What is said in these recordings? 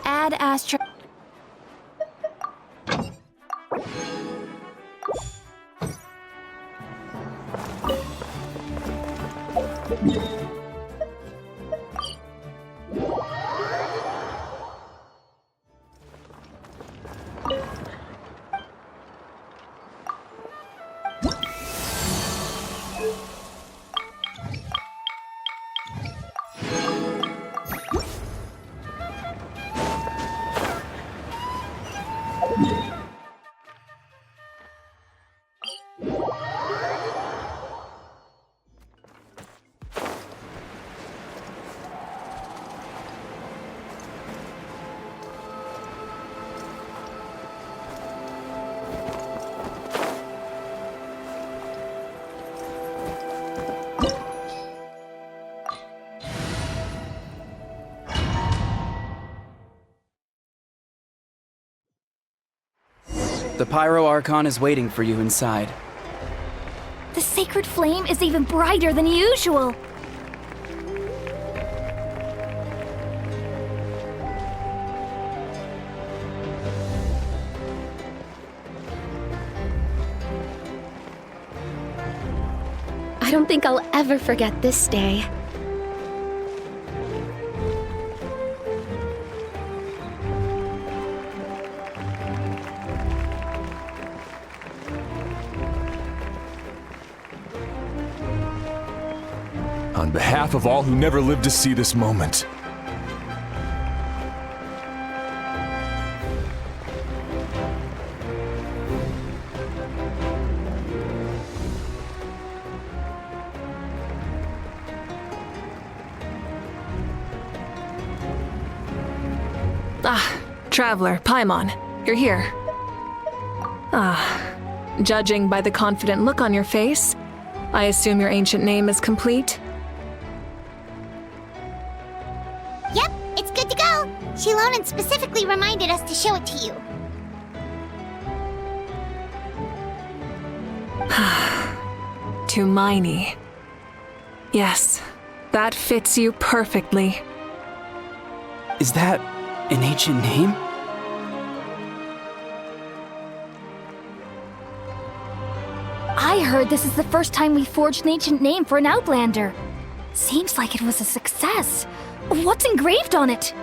Add Astra. The Pyro Archon is waiting for you inside. The sacred flame is even brighter than usual. I don't think I'll ever forget this day. On behalf of all who never lived to see this moment. Traveler, Paimon, you're here. Judging by the confident look on your face, I assume your ancient name is complete? Yep, it's good to go. Shilonen specifically reminded us to show it to you. Tumaini. Yes, that fits you perfectly. Is that an ancient name? I heard this is the first time we forged an ancient name for an Outlander. Seems like it was a success. What's engraved on it?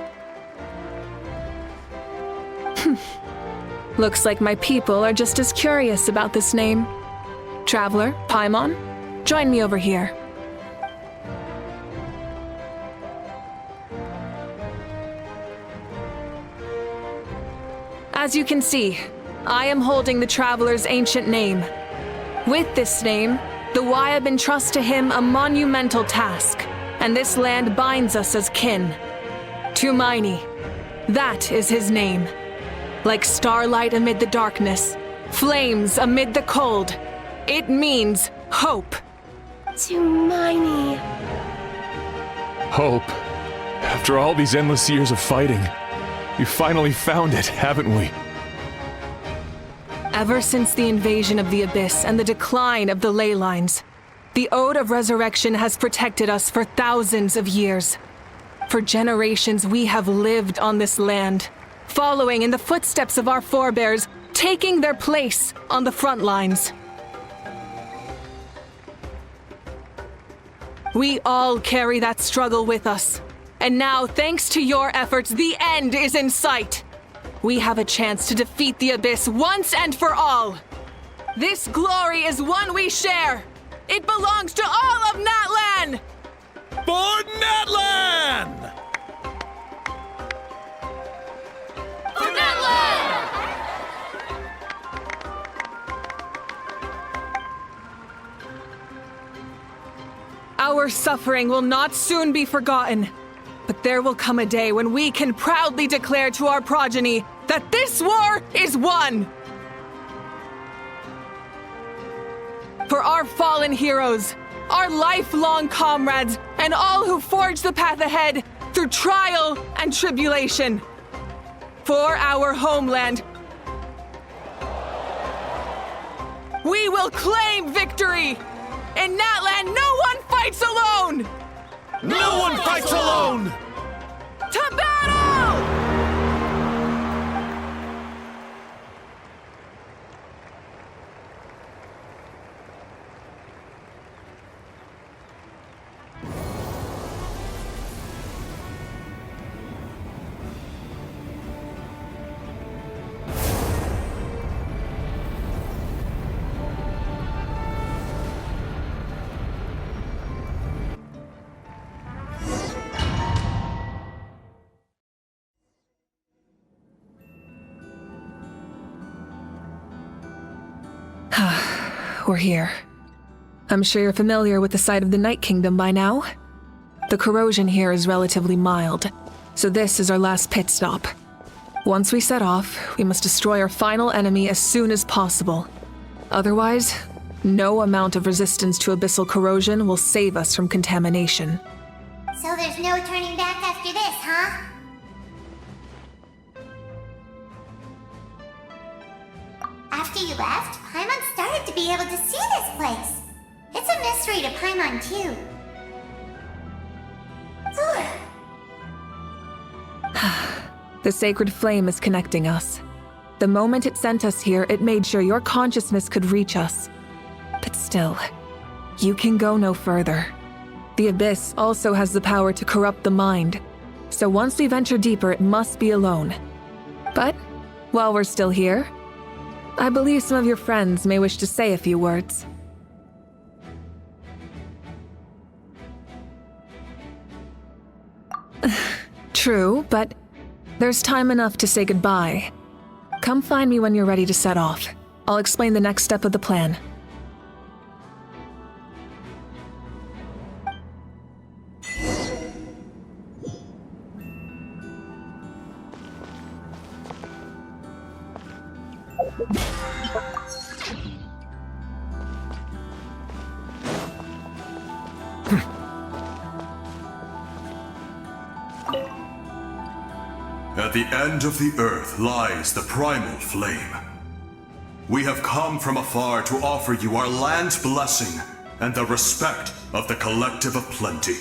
Looks like my people are just as curious about this name. Traveler, Paimon, join me over here. As you can see, I am holding the Traveler's ancient name. With this name, the Wayab entrust to him a monumental task, and this land binds us as kin. Tumaini, that is his name. Like starlight amid the darkness, flames amid the cold, it means hope. Tumaini. Hope. After all these endless years of fighting, we finally found it, haven't we? Ever since the invasion of the Abyss and the decline of the ley lines, the Ode of Resurrection has protected us for thousands of years. For generations we have lived on this land, following in the footsteps of our forebears, taking their place on the front lines. We all carry that struggle with us. And now, thanks to your efforts, the end is in sight. We have a chance to defeat the Abyss once and for all. This glory is one we share. It belongs to all of Natlan! For Natlan! For Natlan! Our suffering will not soon be forgotten. But there will come a day when we can proudly declare to our progeny that this war is won! For our fallen heroes, our lifelong comrades, and all who forge the path ahead through trial and tribulation. For our homeland. We will claim victory! In Natlan, no one fights alone! No one fights alone! To battle! We're here. I'm sure you're familiar with the site of the Night Kingdom by now. The corrosion here is relatively mild, so this is our last pit stop. Once we set off, we must destroy our final enemy as soon as possible. Otherwise, no amount of resistance to abyssal corrosion will save us from contamination. So there's no turning back after this, huh? After you left, Paimon started to be able to see this place. It's a mystery to Paimon, too. The sacred flame is connecting us. The moment it sent us here, it made sure your consciousness could reach us. But still, you can go no further. The Abyss also has the power to corrupt the mind, so once we venture deeper, it must be alone. But, while we're still here, I believe some of your friends may wish to say a few words. True, but there's time enough to say goodbye. Come find me when you're ready to set off. I'll explain the next step of the plan. At the end of the earth lies the primal flame. We have come from afar to offer you our land's blessing and the respect of the Collective of Plenty.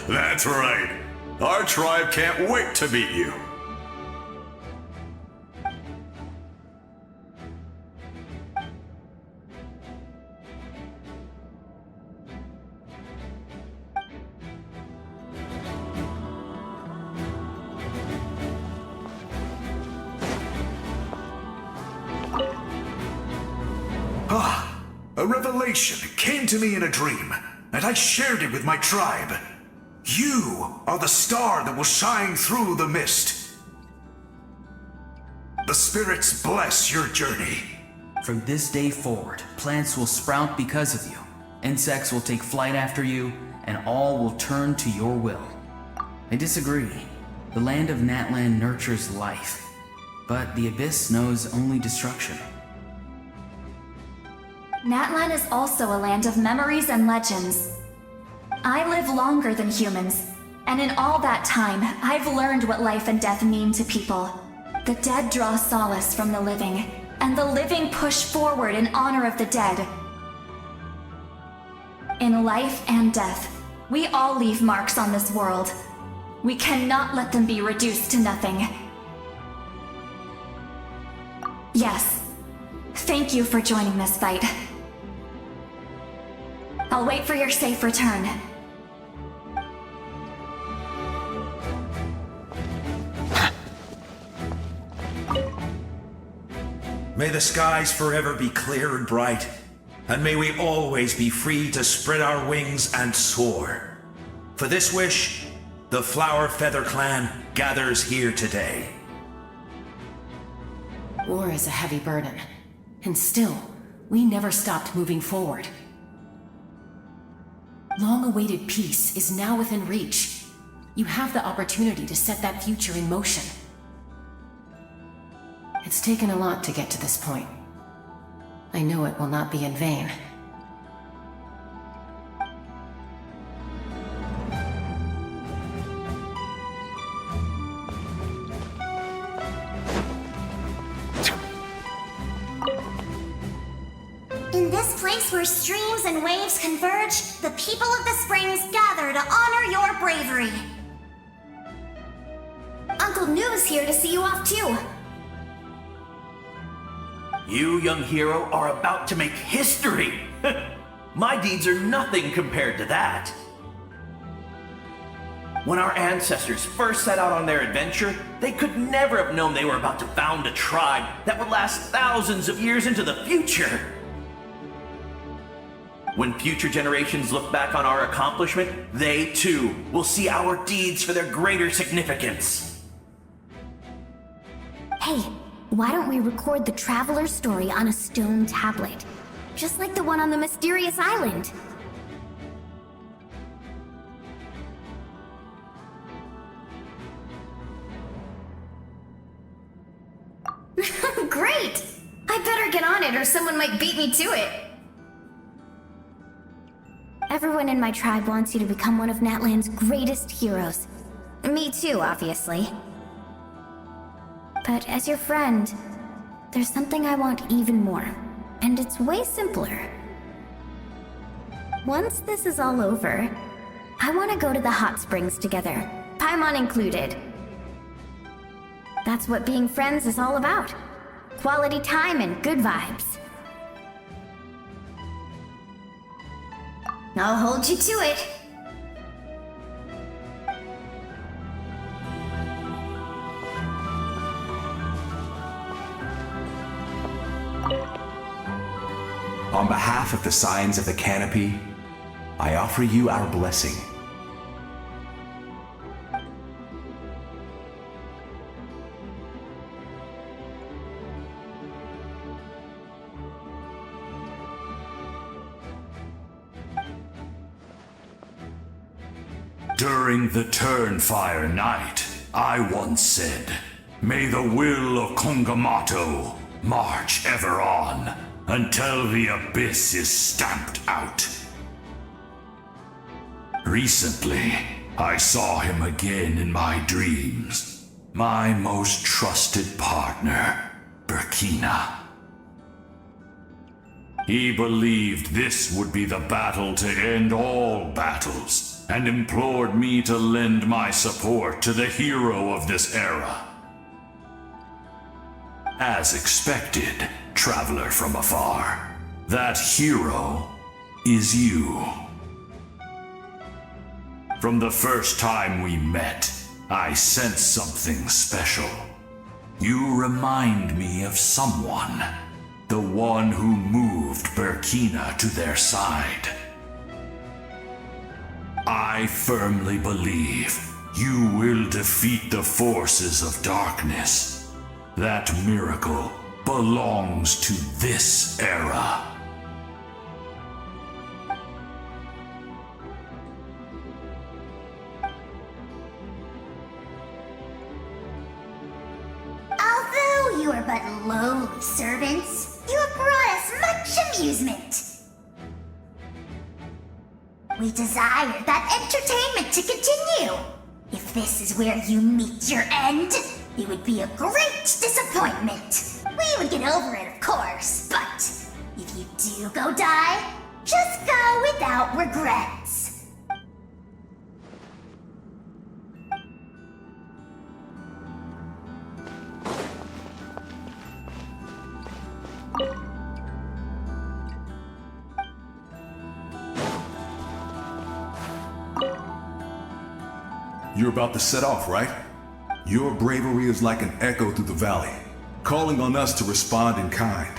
That's right. Our tribe can't wait to meet you. A revelation came to me in a dream, and I shared it with my tribe. You are the star that will shine through the mist. The spirits bless your journey. From this day forward, plants will sprout because of you, insects will take flight after you, and all will turn to your will. I disagree. The land of Natlan nurtures life, but the Abyss knows only destruction. Natlan is also a land of memories and legends. I live longer than humans, and in all that time, I've learned what life and death mean to people. The dead draw solace from the living, and the living push forward in honor of the dead. In life and death, we all leave marks on this world. We cannot let them be reduced to nothing. Yes, thank you for joining this fight. I'll wait for your safe return. May the skies forever be clear and bright, and may we always be free to spread our wings and soar. For this wish, the Flower Feather Clan gathers here today. War is a heavy burden. And still, we never stopped moving forward. Long-awaited peace is now within reach. You have the opportunity to set that future in motion. It's taken a lot to get to this point. I know it will not be in vain. In this place where streams and waves converge, the people of the springs gather to honor your bravery. Uncle Noo's here to see you off too. You, young hero, are about to make history! My deeds are nothing compared to that. When our ancestors first set out on their adventure, they could never have known they were about to found a tribe that would last thousands of years into the future. When future generations look back on our accomplishment, they too will see our deeds for their greater significance. Hey, why don't we record the traveler's story on a stone tablet? Just like the one on the mysterious island. Great! I better get on it or someone might beat me to it. Everyone in my tribe wants you to become one of Natlan's greatest heroes. Me too, obviously. But as your friend, there's something I want even more. And it's way simpler. Once this is all over, I want to go to the hot springs together, Paimon included. That's what being friends is all about. Quality time and good vibes. I'll hold you to it. On behalf of the Scions of the Canopy, I offer you our blessing. During the Turnfire Night, I once said, "May the will of Kongamato march ever on until the abyss is stamped out." Recently, I saw him again in my dreams. My most trusted partner, Burkina. He believed this would be the battle to end all battles, and implored me to lend my support to the hero of this era. As expected, traveler from afar, that hero is you. From the first time we met, I sensed something special. You remind me of someone, the one who moved Burkina to their side. I firmly believe you will defeat the forces of darkness. That miracle belongs to this era. Although you are but lowly servants, you have brought us much amusement. We desire that entertainment to continue. If this is where you meet your end, it would be a great disappointment. We would get over it, of course, but if you do go die, just go without regrets. You're about to set off, right? Your bravery is like an echo through the valley, calling on us to respond in kind.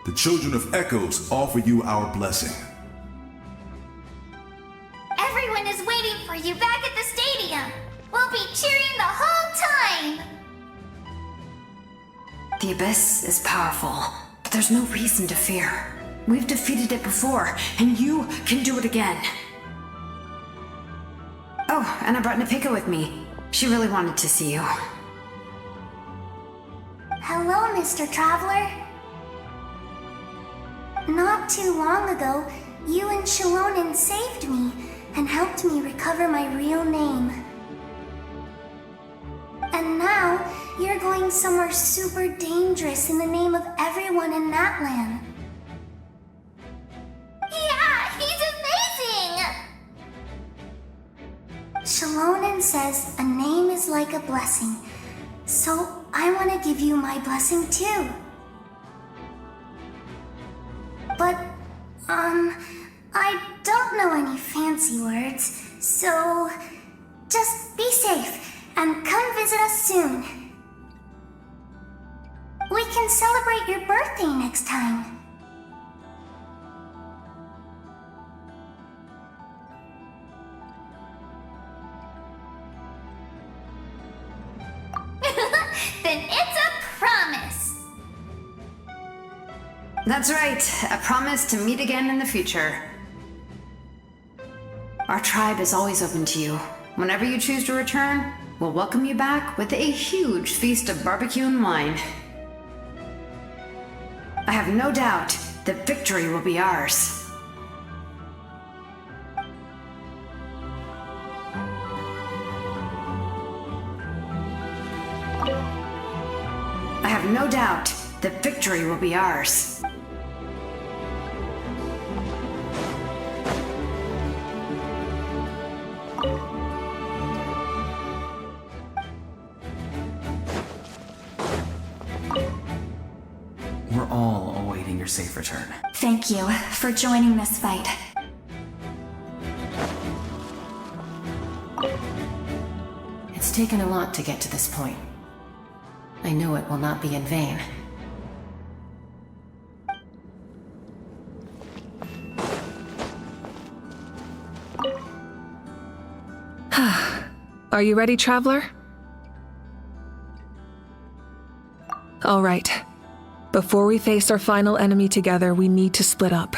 The Children of Echoes offer you our blessing. Everyone is waiting for you back at the stadium. We'll be cheering the whole time. The Abyss is powerful, but There's no reason to fear. We've defeated it before, and you can do it again. Oh, and I brought Napika with me. She really wanted to see you. Hello, Mr. Traveler. Not too long ago, you and Shilonen saved me and helped me recover my real name. And now, you're going somewhere super dangerous in the name of everyone in Natlan. Yeah, he's amazing! Shilonen says a name is like a blessing, so I want to give you my blessing too. But, I don't know any fancy words, so just be safe and come visit us soon. We can celebrate your birthday next time. Then it's a promise. That's right, a promise to meet again in the future. Our tribe is always open to you. Whenever you choose to return, we'll welcome you back with a huge feast of barbecue and wine. I have no doubt that victory will be ours. I have no doubt that victory will be ours. We're all awaiting your safe return. Thank you for joining this fight. It's taken a lot to get to this point. I know it will not be in vain. Are you ready, Traveler? All right. Before we face our final enemy together, we need to split up.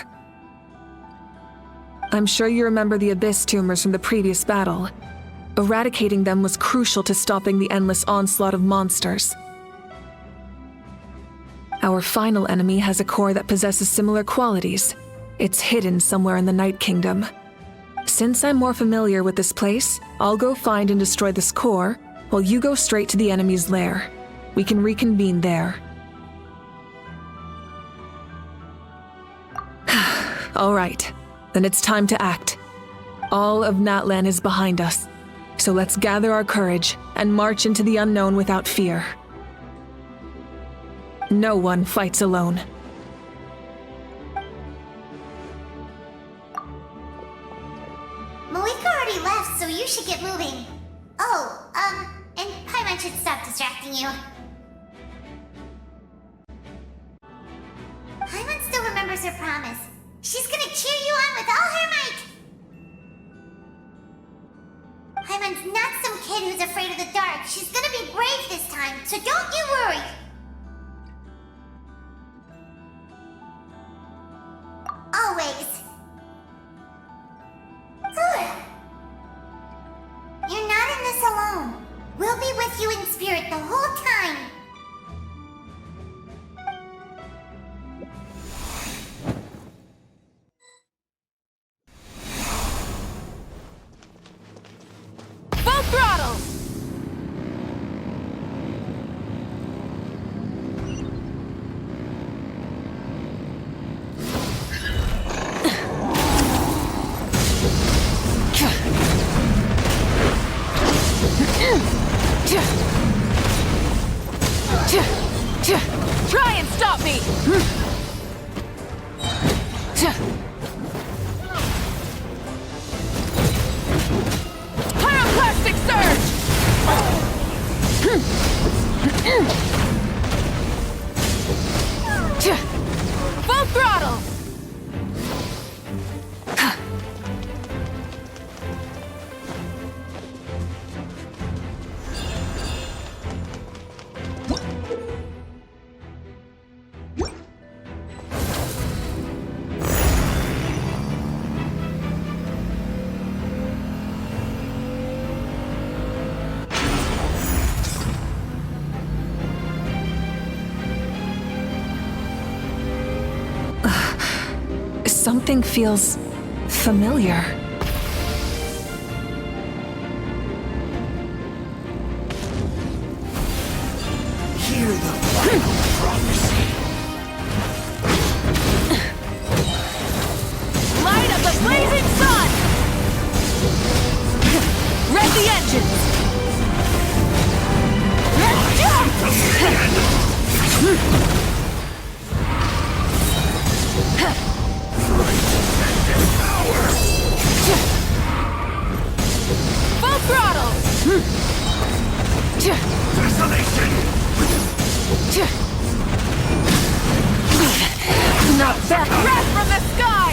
I'm sure you remember the Abyss tumors from the previous battle. Eradicating them was crucial to stopping the endless onslaught of monsters. Our final enemy has a core that possesses similar qualities. It's hidden somewhere in the Night Kingdom. Since I'm more familiar with this place, I'll go find and destroy this core, while you go straight to the enemy's lair. We can reconvene there. All right, then it's time to act. All of Natlan is behind us, so let's gather our courage and march into the unknown without fear. No one fights alone. Malika already left, so you should get moving. Oh, and Paimon should stop distracting you. Paimon still remembers her promise. She's gonna cheer you on with all her might! Paimon's not some kid who's afraid of the dark. She's gonna be brave this time, so don't you worry! Always. You're not in this alone. We'll be with you in spirit the whole time. Full throttle! Try and stop me! Pyroclastic surge! Full throttle! Something feels familiar. Hear the final prophecy. Light of the blazing sun! Rev the engines! Full throttle! Desolation! Not that breath from the sky!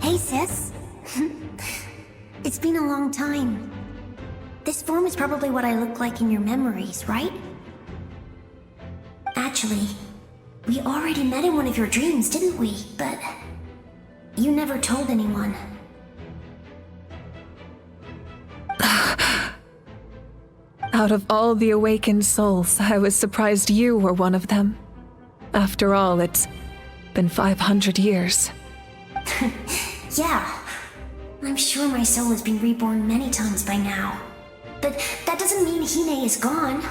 Hey, sis. It's been a long time. This form is probably what I look like in your memories, right? Actually, we already met in one of your dreams, didn't we? But you never told anyone. Out of all the awakened souls, I was surprised you were one of them. After all, it's been 500 years. Yeah. I'm sure my soul has been reborn many times by now. But that doesn't mean Hine is gone.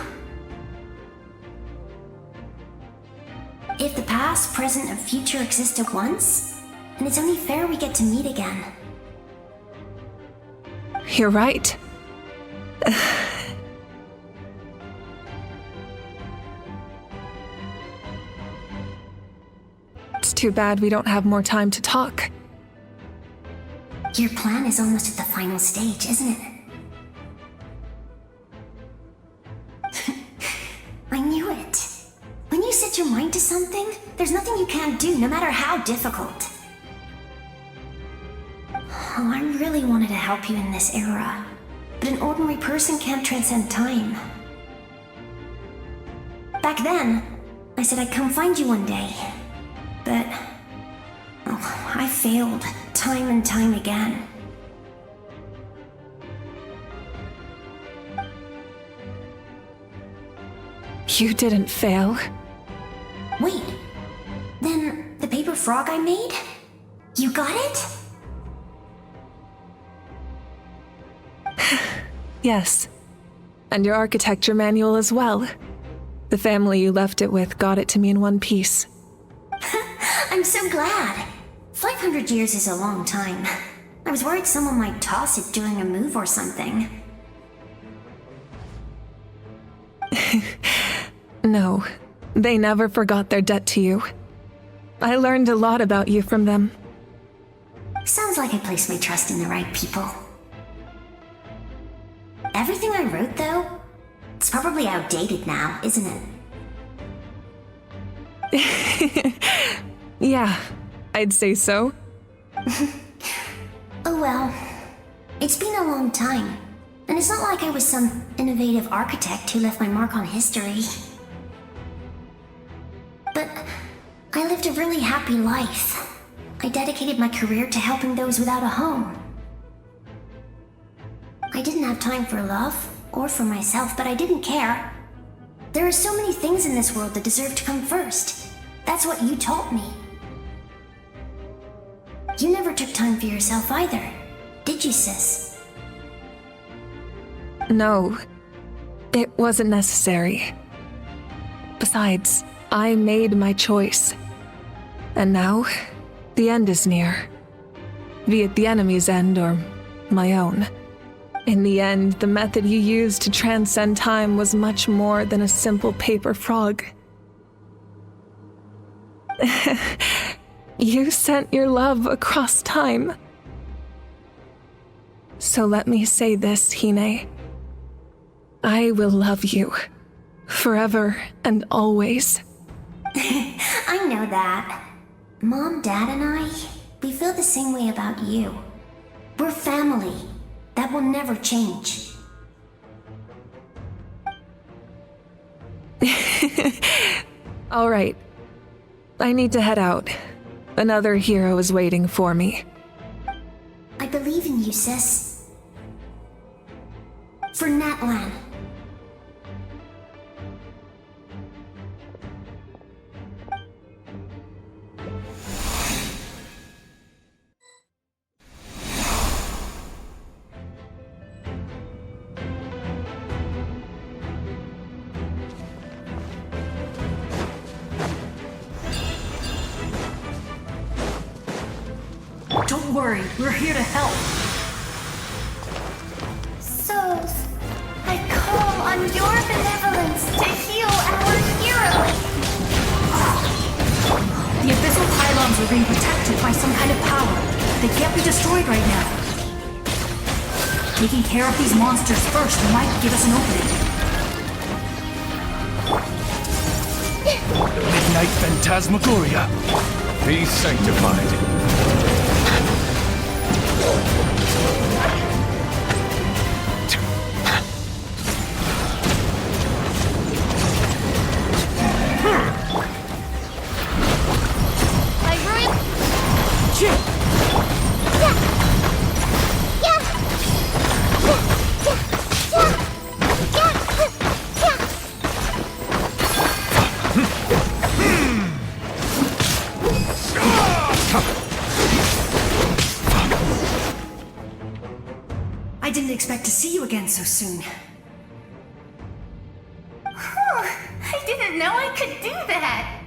If the past, present, and future exist at once, then it's only fair we get to meet again. You're right. It's too bad we don't have more time to talk. Your plan is almost at the final stage, isn't it? I knew it. When you set your mind to something, there's nothing you can't do, no matter how difficult. Oh, I really wanted to help you in this era, but an ordinary person can't transcend time. Back then, I said I'd come find you one day, but I failed time and time again. You didn't fail. Wait, then the paper frog I made? You got it? Yes. And your architecture manual as well. The family you left it with got it to me in one piece. I'm so glad. 500 years is a long time. I was worried someone might toss it during a move or something. No, they never forgot their debt to you. I learned a lot about you from them. Sounds like I placed my trust in the right people. Everything I wrote, though, it's probably outdated now, isn't it? Yeah, I'd say so. Oh well, it's been a long time, and it's not like I was some innovative architect who left my mark on history. But I lived a really happy life. I dedicated my career to helping those without a home. I didn't have time for love, or for myself, but I didn't care. There are so many things in this world that deserve to come first. That's what you taught me. You never took time for yourself either, did you, sis? No, it wasn't necessary. Besides, I made my choice. And now, the end is near. Be it the enemy's end or my own. In the end, the method you used to transcend time was much more than a simple paper frog. You sent your love across time. So let me say this, Hine. I will love you. Forever and always. I know that. Mom, Dad, and I, we feel the same way about you. We're family. That will never change. All right. I need to head out. Another hero is waiting for me. I believe in you, sis. For Natlan. Don't worry, we're here to help. Souls, I call on your benevolence to heal our hero. The abyssal pylons are being protected by some kind of power. They can't be destroyed right now. Taking care of these monsters first might give us an opening. Midnight Phantasmagoria. Be sanctified. I didn't expect to see you again so soon. I didn't know I could do that.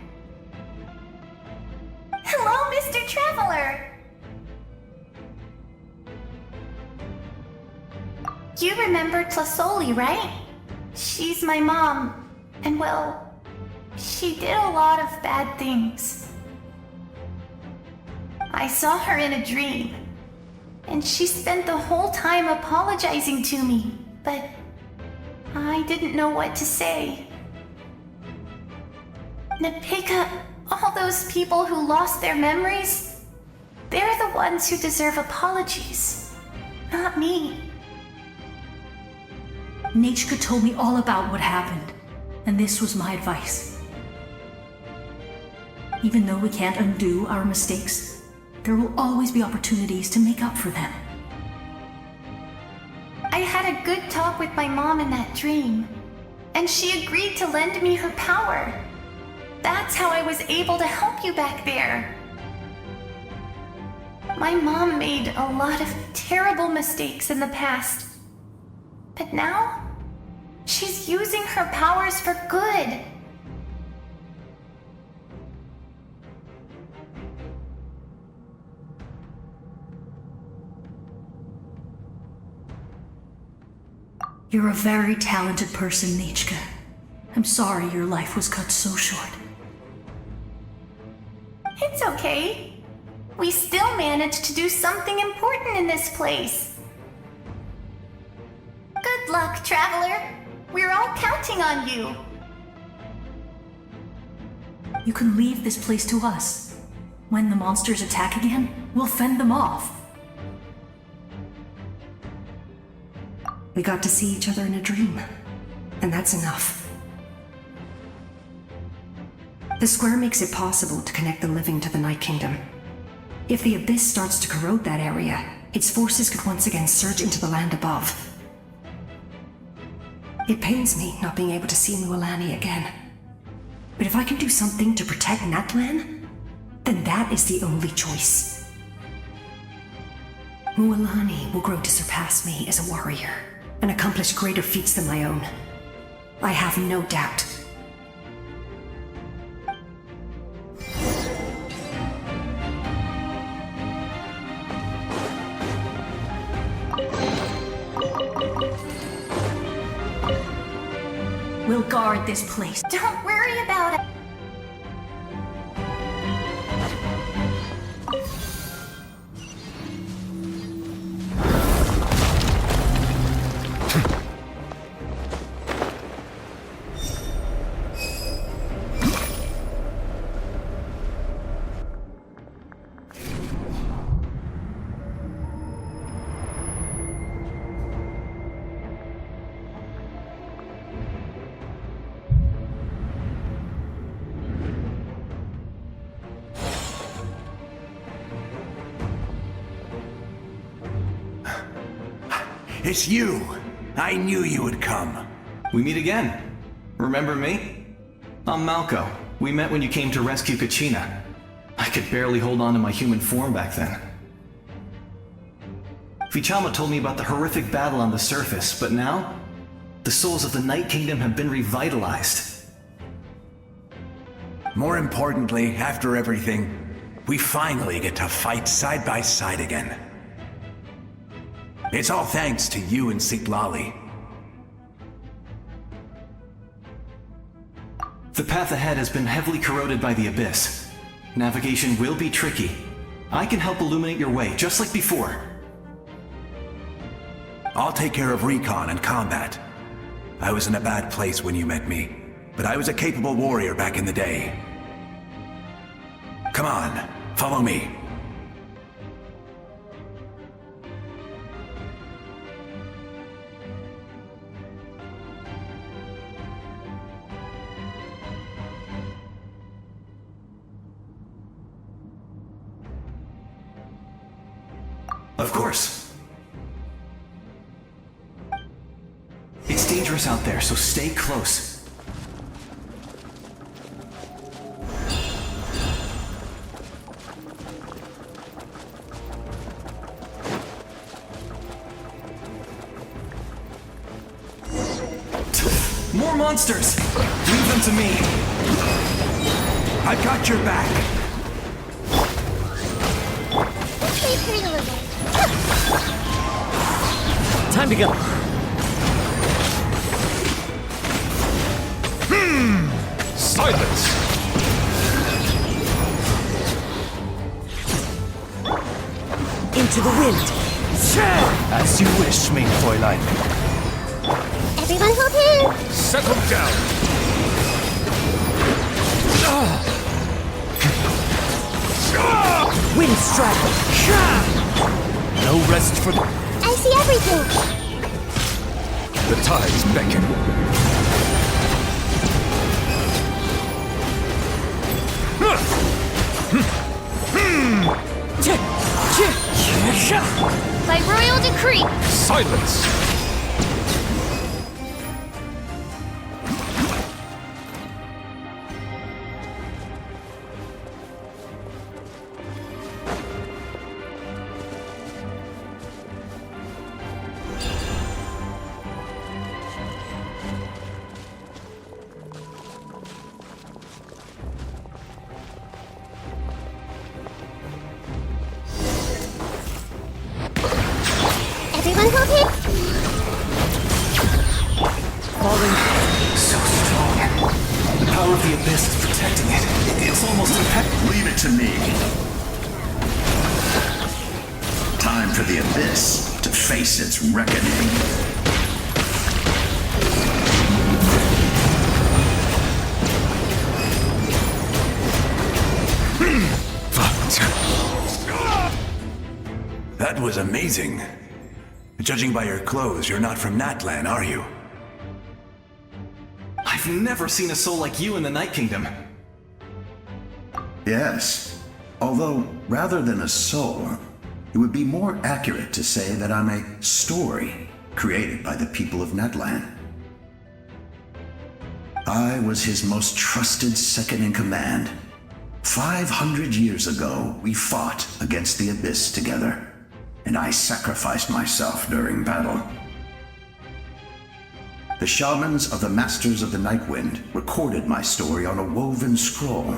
Hello, Mr. Traveler. You remember Tlasoli, right? She's my mom, and well, she did a lot of bad things. I saw her in a dream, and she spent the whole time apologizing to me, but I didn't know what to say. Napika, all those people who lost their memories, they're the ones who deserve apologies, not me. Nachka told me all about what happened, and this was my advice. Even though we can't undo our mistakes, there will always be opportunities to make up for them. I had a good talk with my mom in that dream, and she agreed to lend me her power. That's how I was able to help you back there. My mom made a lot of terrible mistakes in the past, but now she's using her powers for good. You're a very talented person, Nachka. I'm sorry your life was cut so short. It's okay. We still managed to do something important in this place. Good luck, Traveler. We're all counting on you. You can leave this place to us. When the monsters attack again, we'll fend them off. We got to see each other in a dream, and that's enough. The square makes it possible to connect the living to the Night Kingdom. If the Abyss starts to corrode that area, its forces could once again surge into the land above. It pains me not being able to see Mualani again. But if I can do something to protect Natlan, then that is the only choice. Mualani will grow to surpass me as a warrior and accomplish greater feats than my own. I have no doubt. We'll guard this place. Don't worry about it. it's you! I knew you would come. We meet again. Remember me? I'm Malco. We met when you came to rescue Kachina. I could barely hold on to my human form back then. Vichama told me about the horrific battle on the surface, but now, the souls of the Night Kingdom have been revitalized. More importantly, after everything, we finally get to fight side by side again. It's all thanks to you and Sitlali. The path ahead has been heavily corroded by the Abyss. Navigation will be tricky. I can help illuminate your way, just like before. I'll take care of recon and combat. I was in a bad place when you met me, but I was a capable warrior back in the day. Come on, follow me. Of course. It's dangerous out there, so stay close. More monsters! Leave them to me! I've got your back! Time to go! Silence! Into the wind! As you wish, main Fräulein. Everyone hold hands! Settle down! Wind strike! No rest for the... I see everything! The tides beckon. By royal decree! Silence! Everyone hold hands! Falling so strong. The power of the Abyss is protecting it. It's almost impeccable. Leave it to me. Time for the Abyss to face its reckoning. That was amazing. Judging by your clothes, you're not from Natlan, are you? I've never seen a soul like you in the Night Kingdom. Yes. Although, rather than a soul, it would be more accurate to say that I'm a story created by the people of Natlan. I was his most trusted second-in-command. 500 years ago, we fought against the Abyss together, and I sacrificed myself during battle. The shamans of the Masters of the Nightwind recorded my story on a woven scroll.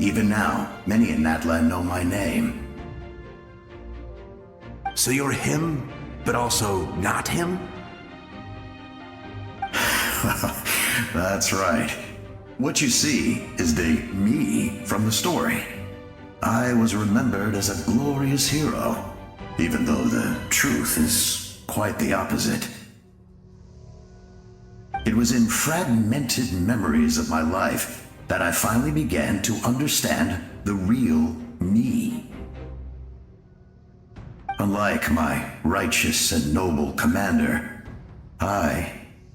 Even now, many in Natlan know my name. So you're him, but also not him? That's right. What you see is the me from the story. I was remembered as a glorious hero, even though the truth is quite the opposite. It was in fragmented memories of my life that I finally began to understand the real me. Unlike my righteous and noble commander, I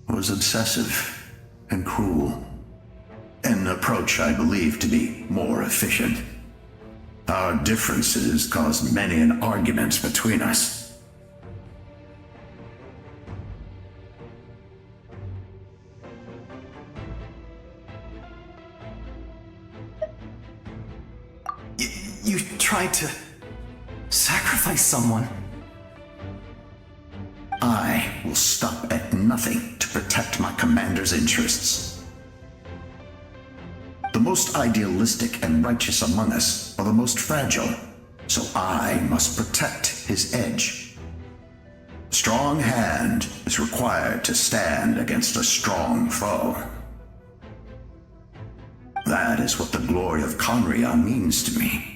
was obsessive and cruel, an approach I believe to be more efficient. Our differences caused many an argument between us. You tried to sacrifice someone. I will stop at nothing to protect my commander's interests. The most idealistic and righteous among us are the most fragile, so I must protect his edge. Strong hand is required to stand against a strong foe. That is what the glory of Conria means to me.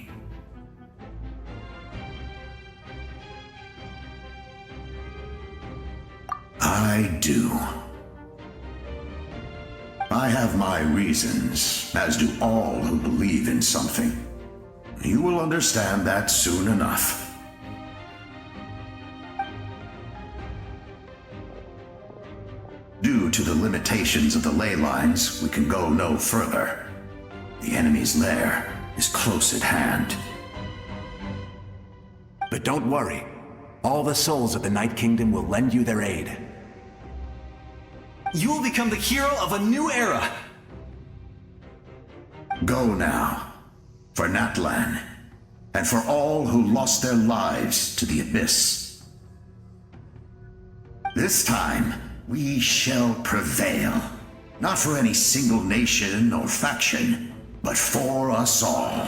I do. I have my reasons, as do all who believe in something. You will understand that soon enough. Due to the limitations of the ley lines, we can go no further. The enemy's lair is close at hand. But don't worry. All the souls of the Night Kingdom will lend you their aid. You will become the hero of a new era! Go now, for Natlan, and for all who lost their lives to the Abyss. This time, we shall prevail, not for any single nation or faction, but for us all.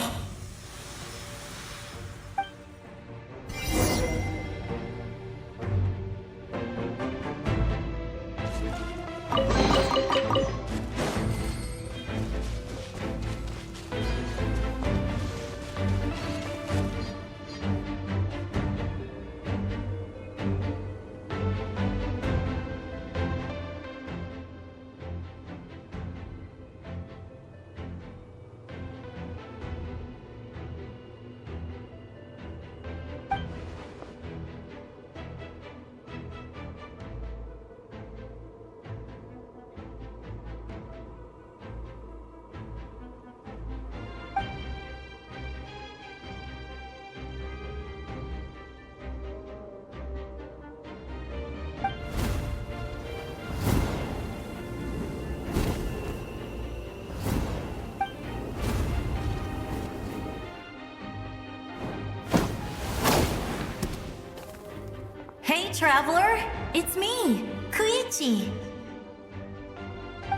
Hey, traveler! It's me, Koichi!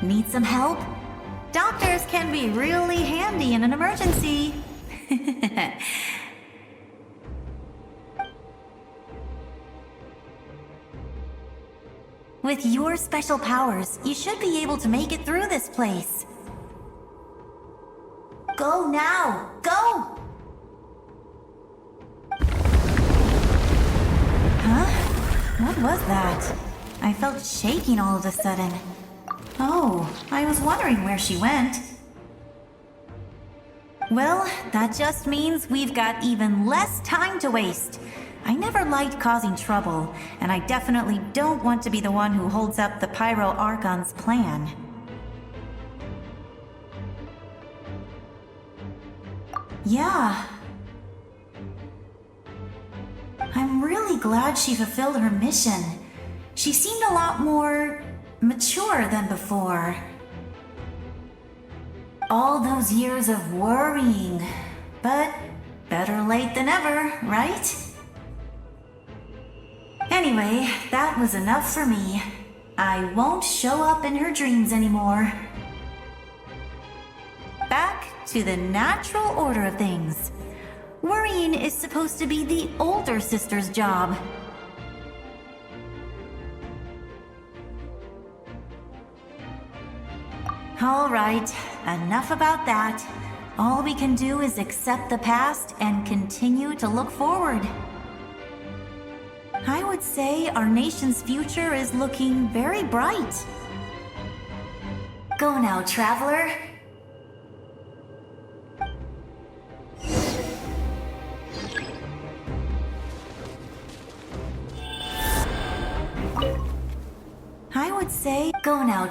Need some help? Doctors can be really handy in an emergency. With your special powers, you should be able to make it through this place. Go now! Go! What was that? I felt shaking all of a sudden. Oh, I was wondering where she went. Well, that just means we've got even less time to waste. I never liked causing trouble, and I definitely don't want to be the one who holds up the Pyro Archon's plan. Yeah. I'm really glad she fulfilled her mission. She seemed a lot more mature than before. All those years of worrying, but better late than ever, right? Anyway, that was enough for me. I won't show up in her dreams anymore. Back to the natural order of things. Worrying is supposed to be the older sister's job. All right, enough about that. All we can do is accept the past and continue to look forward. I would say our nation's future is looking very bright. Go now, traveler. I would say, go now.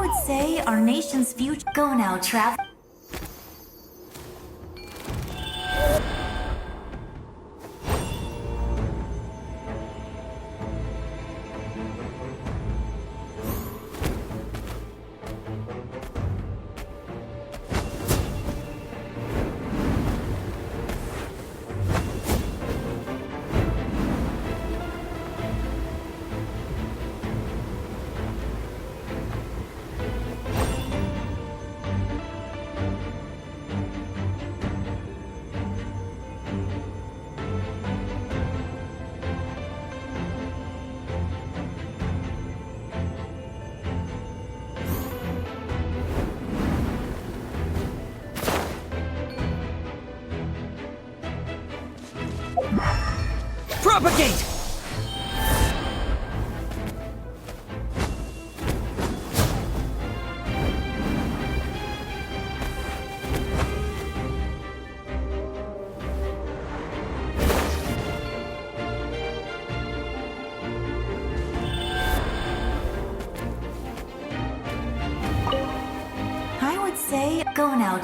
would say our nation's future. Go now, Trav. Propagate! I would say go now.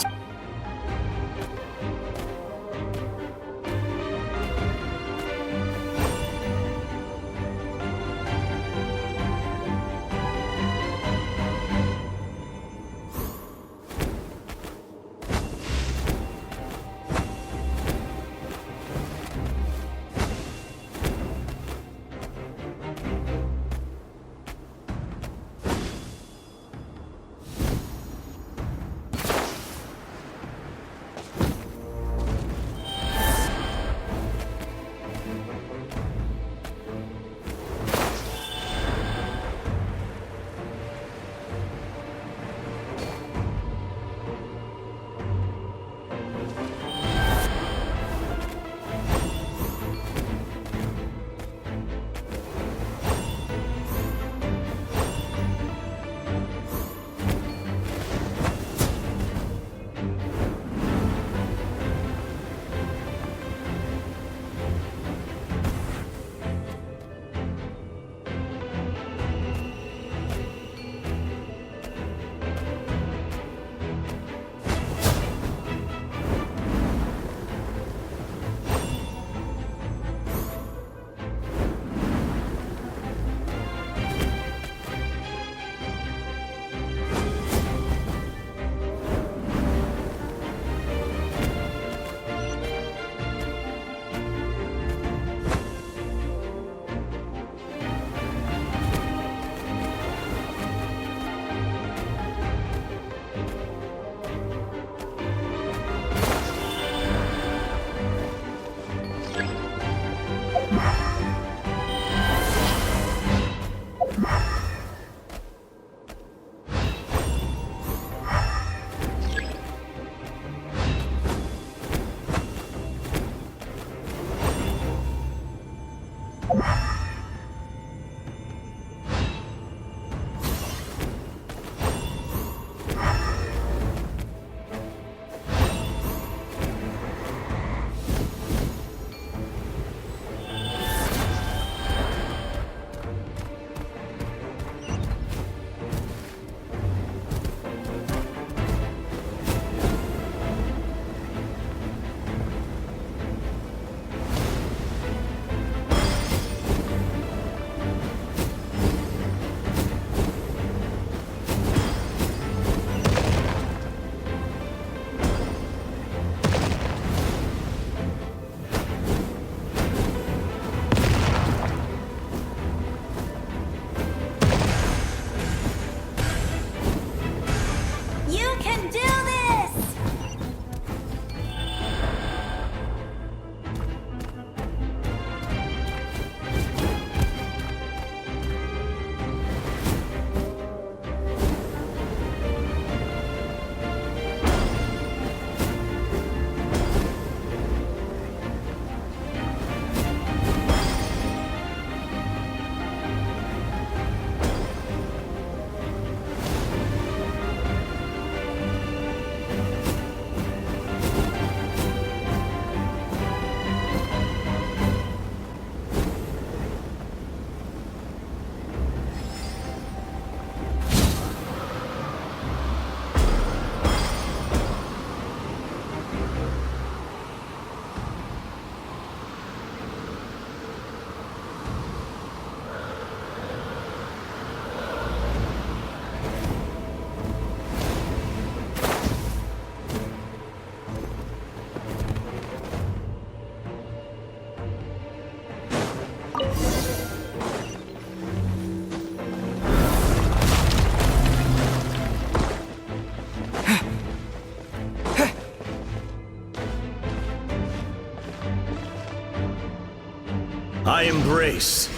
embrace.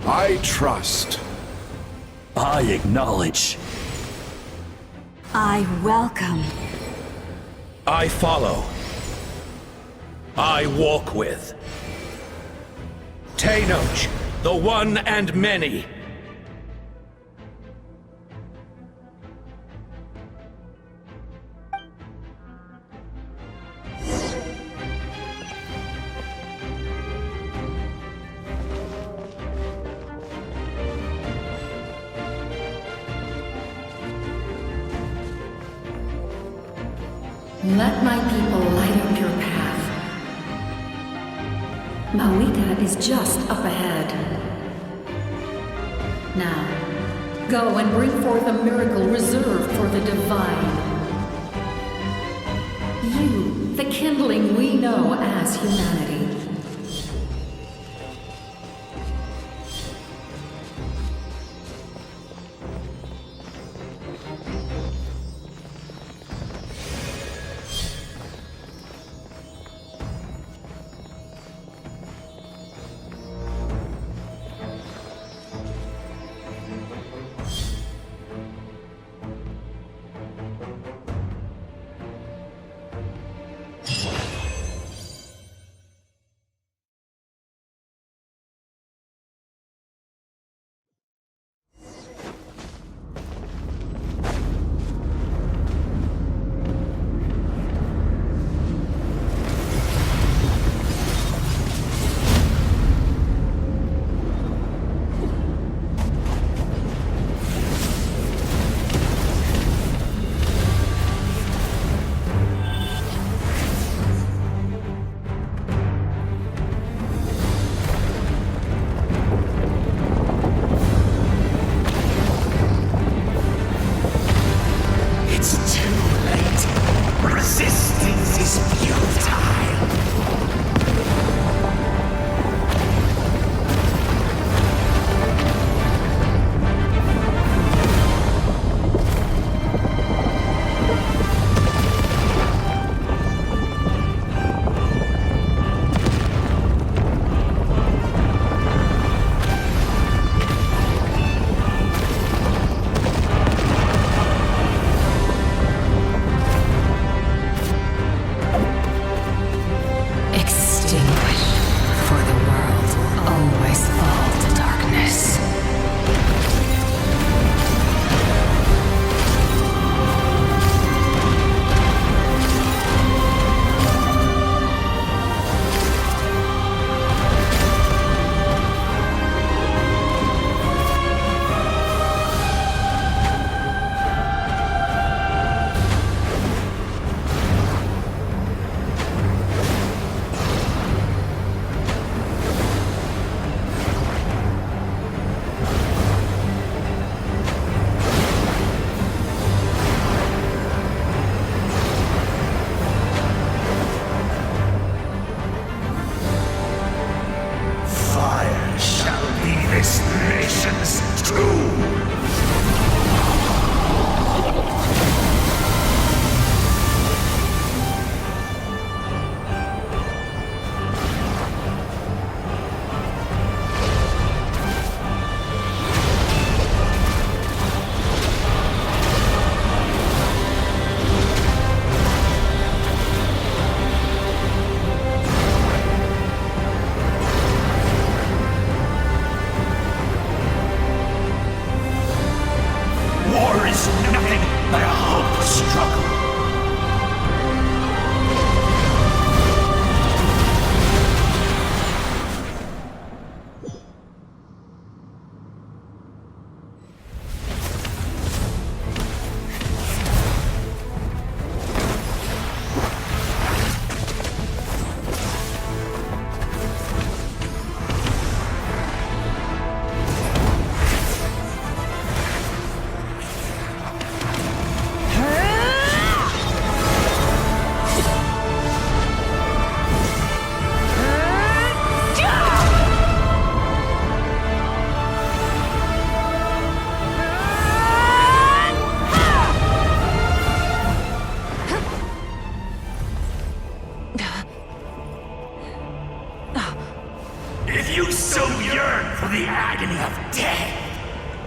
I trust. I acknowledge. I welcome. I follow. I walk with. Tenoch, the one and many. Let my people light up your path. Mawika is just up ahead. Now, go and bring forth a miracle reserved for the divine. You, the kindling we know as humanity.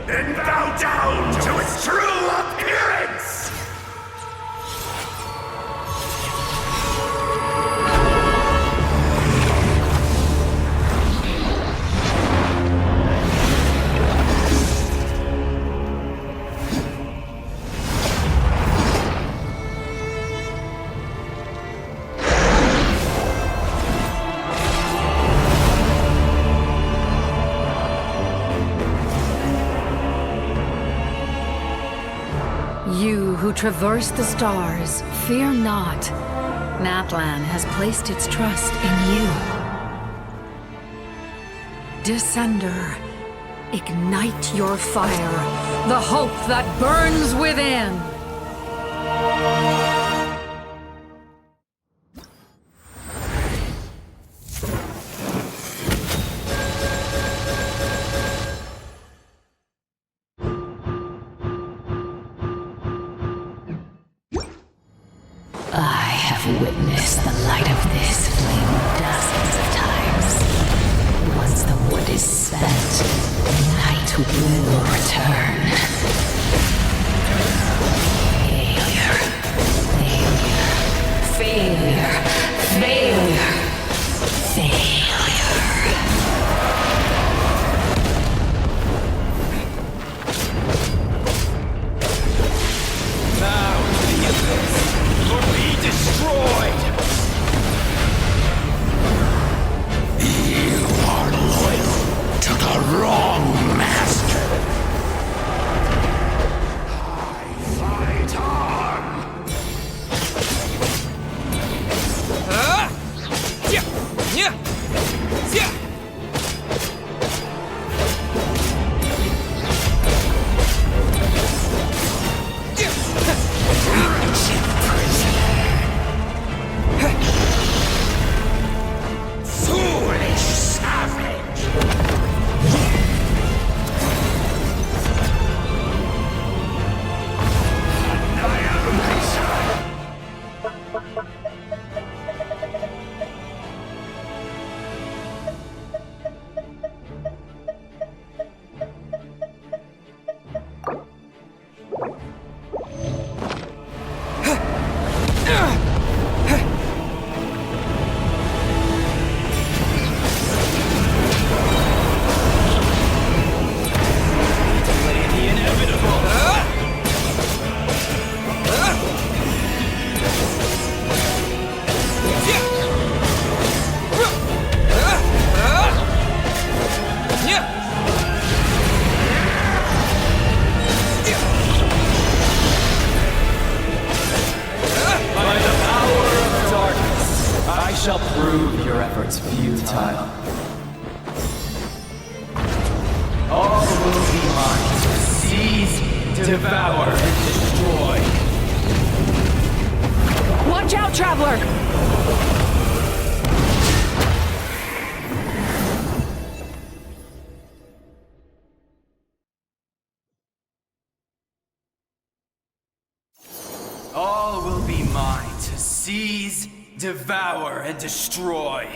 and bow down to its true appearance! You who traverse the stars, fear not. Natlan has placed its trust in you. Descender, ignite your fire, the hope that burns within! I have witnessed the light of this flame dozens of times. Once the wood is spent, night will return. Failure. Failure. Failure. Failure. Now to the abyss, or be destroyed! You are loyal to the wrong master. I fight on! Foolish savage! By the power of darkness, I shall prove your efforts futile. All will be mine to seize, devour, and destroy. Watch out, Traveler! All will be mine to seize, devour, and destroy.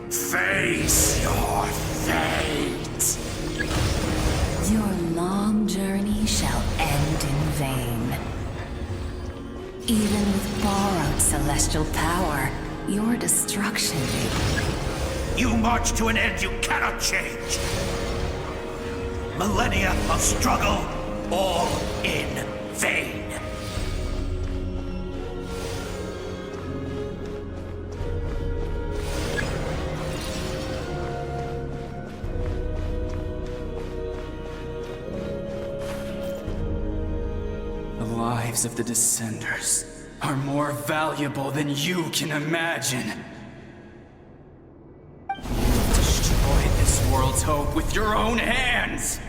Face your fate! Your long journey shall end in vain. Even with borrowed celestial power, your destruction You march to an end you cannot change. Millennia of struggle, all in vain. The lives of the Descenders are more valuable than you can imagine. You've destroyed this world's hope with your own hands!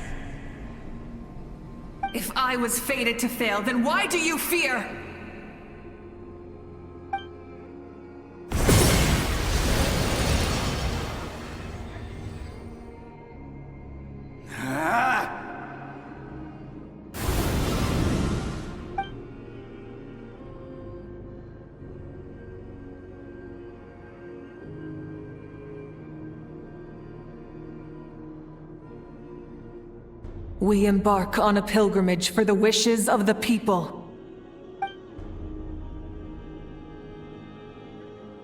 If I was fated to fail, then why do you fear? We embark on a pilgrimage for the wishes of the people.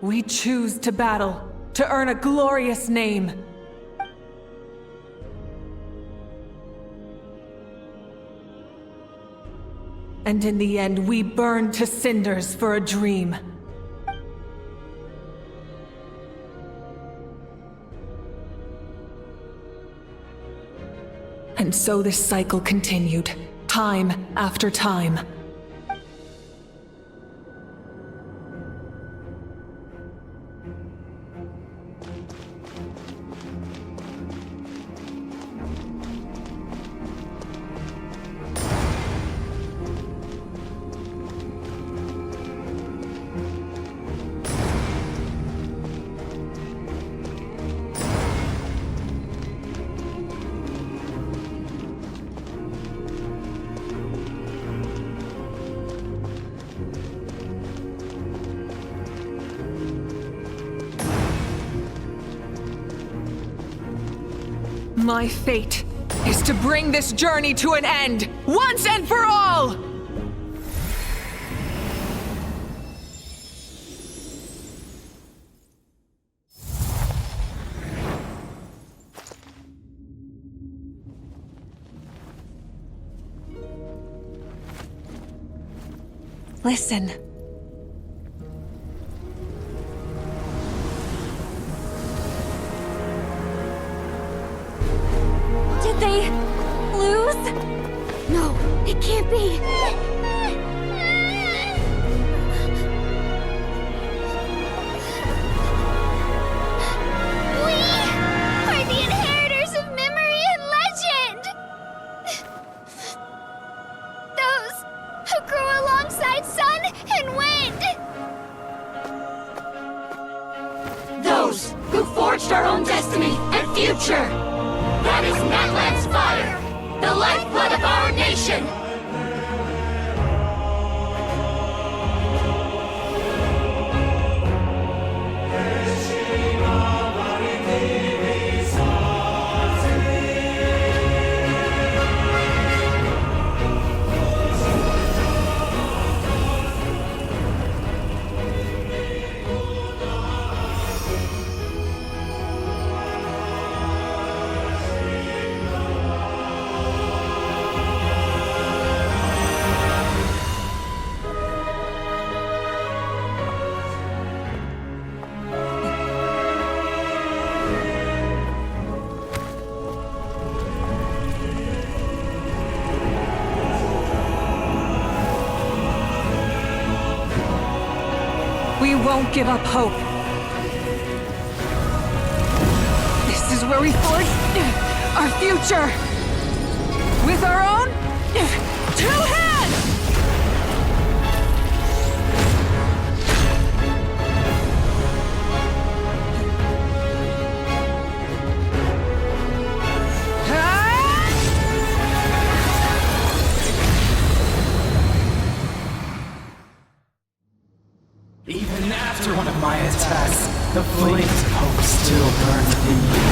We choose to battle, to earn a glorious name. And in the end, we burn to cinders for a dream. And so this cycle continued, time after time. My fate is to bring this journey to an end, once and for all! Listen. Did they lose? No, it can't be. We are the inheritors of memory and legend! Those who grew alongside sun and wind! Those who forged our own destiny and future! That is Natlan's fire, the lifeblood of our nation! We won't give up hope. This is where we forge our future. With our own 2 hands! Even after one of my attacks, the flames of hope still burn within you.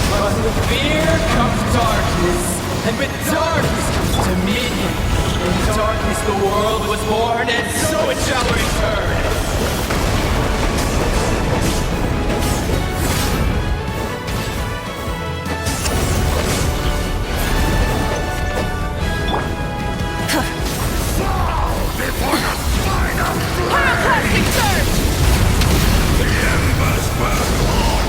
But with fear comes darkness, and with darkness comes dominion. In darkness the world was born, and so it shall return. Pyroclastic surge! The embers burn on!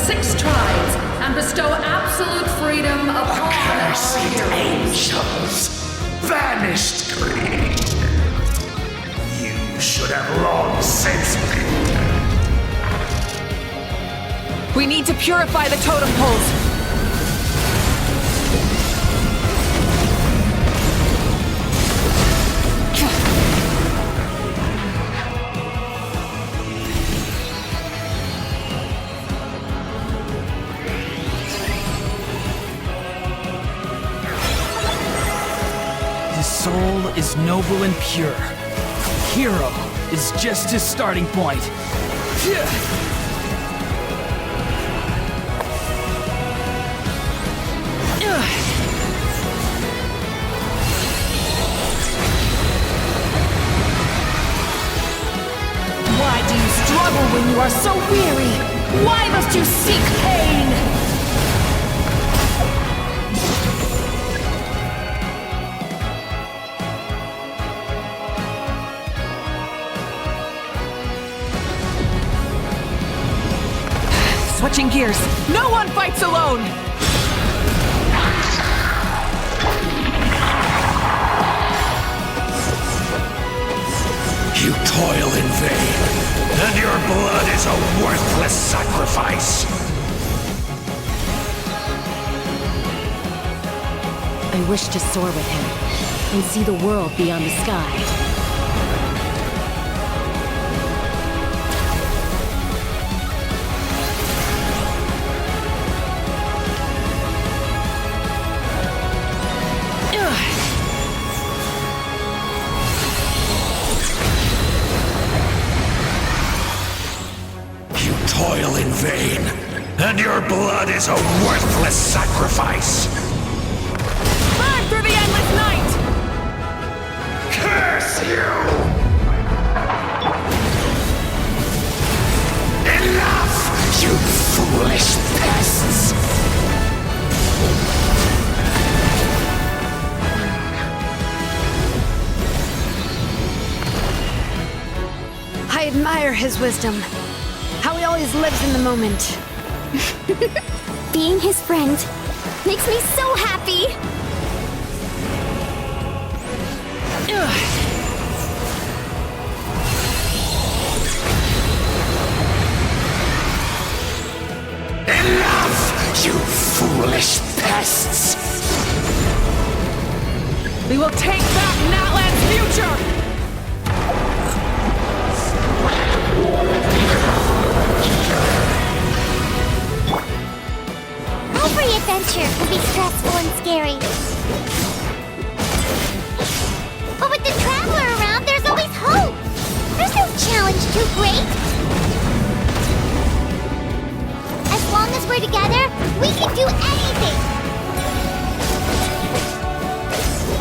6 tribes and bestow absolute freedom upon Accursed our heroes. angels! Vanished greed! You should have long since been dead. We need to purify the totem poles. His soul is noble and pure. Hero is just his starting point. Why do you struggle when you are so weary? Why must you seek pain? Switching gears. No one fights alone! You toil in vain, and your blood is a worthless sacrifice. I wish to soar with him and see the world beyond the sky. You toil in vain, and your blood is a worthless sacrifice. Burn through the endless night! Curse you! Enough, you foolish pests! I admire his wisdom. How he always lives in the moment. Being his friend makes me so happy! Enough, you foolish pests! We will take back Natlan's future! Every adventure can be stressful and scary. But with the Traveler around, there's always hope! There's no challenge too great! As long as we're together, we can do anything!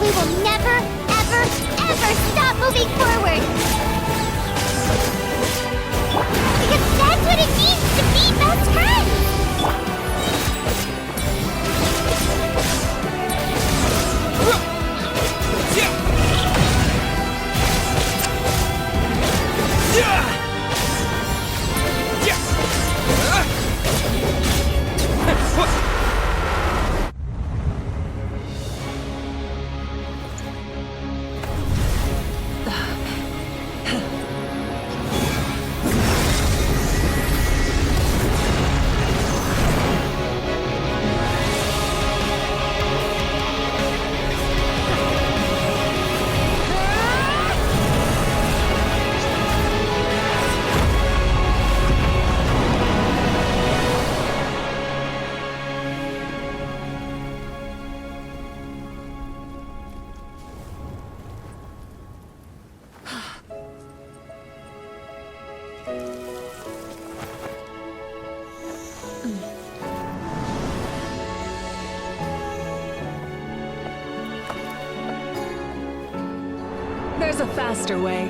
We will never, ever, ever stop moving forward! Because that's what it means to be best friends! There's a faster way.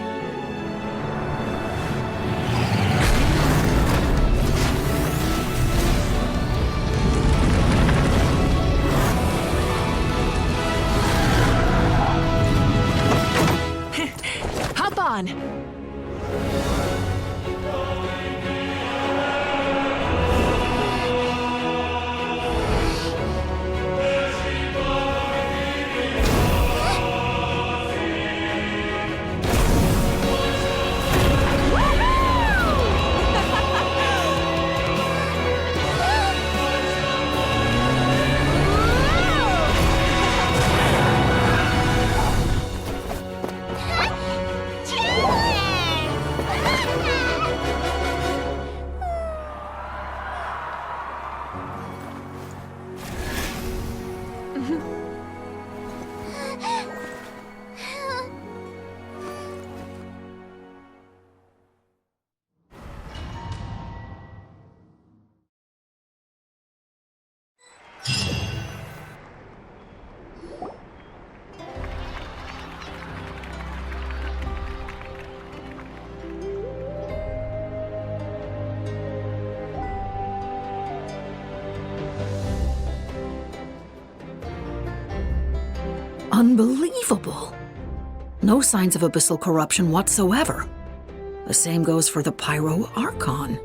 Hop on! Unbelievable. No signs of abyssal corruption whatsoever. The same goes for the Pyro Archon.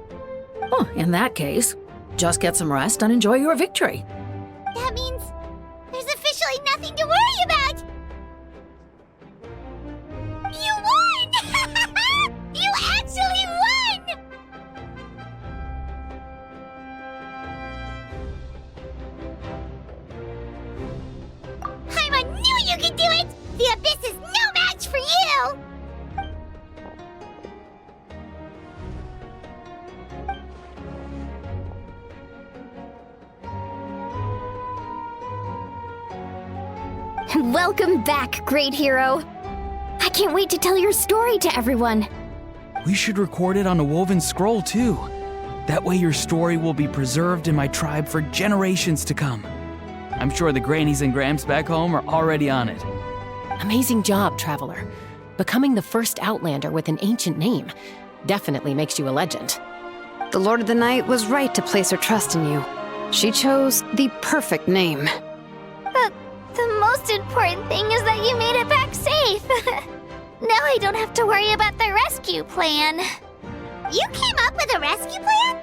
Oh, in that case, just get some rest and enjoy your victory. That means there's officially nothing to worry about! You won! You actually won! I knew you could do it! The Abyss is no match for you! Welcome back, great hero. I can't wait to tell your story to everyone. We should record it on a woven scroll, too. That way your story will be preserved in my tribe for generations to come. I'm sure the grannies and gramps back home are already on it. Amazing job, Traveler. Becoming the first Outlander with an ancient name definitely makes you a legend. The Lord of the Night was right to place her trust in you. She chose the perfect name. The most important thing is that you made it back safe. Now I don't have to worry about the rescue plan. You came up with a rescue plan?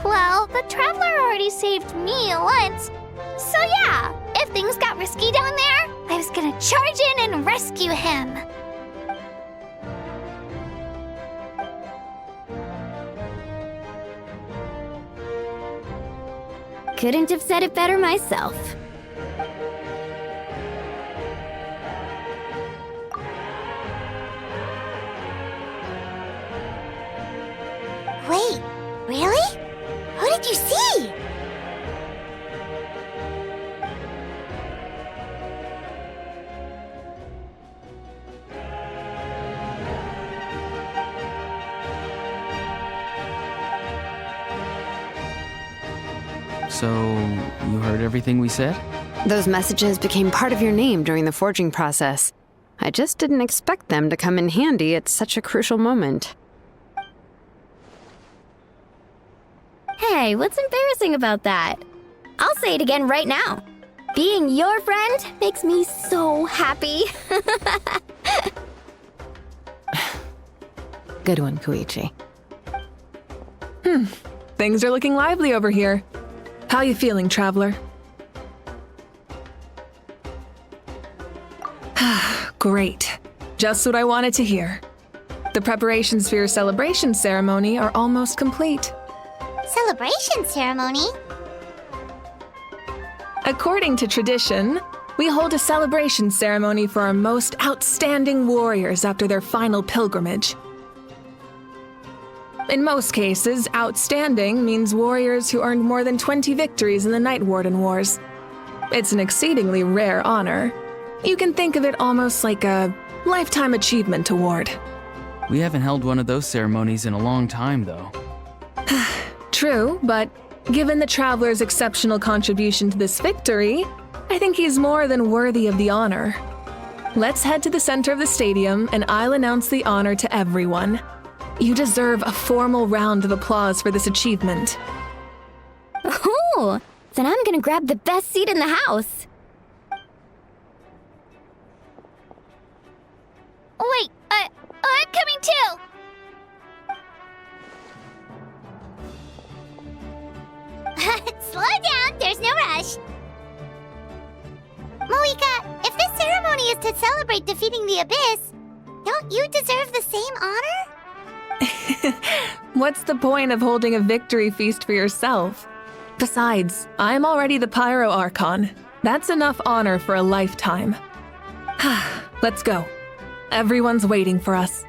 Well, the Traveler already saved me once. So yeah, if things got risky down there, I was gonna charge in and rescue him. Couldn't have said it better myself. Wait, really? Who did you see? So, you heard everything we said? Those messages became part of your name during the forging process. I just didn't expect them to come in handy at such a crucial moment. Hey, what's embarrassing about that? I'll say it again right now. Being your friend makes me so happy. Good one, Koichi. Things are looking lively over here. How you feeling, Traveler? Great. Just what I wanted to hear. The preparations for your celebration ceremony are almost complete. Celebration ceremony? According to tradition, we hold a celebration ceremony for our most outstanding warriors after their final pilgrimage. In most cases, outstanding means warriors who earned more than 20 victories in the Night Warden Wars. It's an exceedingly rare honor. You can think of it almost like a lifetime achievement award. We haven't held one of those ceremonies in a long time, though. True, but given the Traveler's exceptional contribution to this victory, I think he's more than worthy of the honor. Let's head to the center of the stadium and I'll announce the honor to everyone. You deserve a formal round of applause for this achievement. Ooh, then I'm gonna grab the best seat in the house. Wait, I'm coming too! Slow down, there's no rush. Moika, if this ceremony is to celebrate defeating the Abyss, don't you deserve the same honor? What's the point of holding a victory feast for yourself? Besides, I'm already the Pyro Archon. That's enough honor for a lifetime. Let's go. Everyone's waiting for us.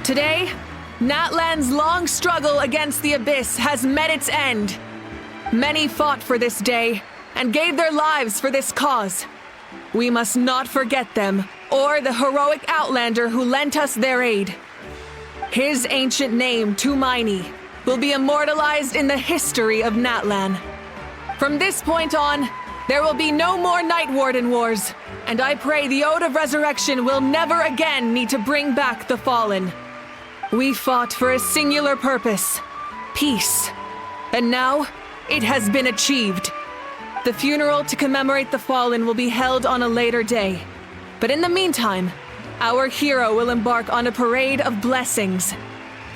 Today, Natlan's long struggle against the Abyss has met its end. Many fought for this day and gave their lives for this cause. We must not forget them or the heroic Outlander who lent us their aid. His ancient name, Tumaini, will be immortalized in the history of Natlan. From this point on, There will be no more Night Warden wars, and I pray the Ode of Resurrection will never again need to bring back the fallen. We fought for a singular purpose, peace, and now it has been achieved. The funeral to commemorate the fallen will be held on a later day, but in the meantime, our hero will embark on a parade of blessings.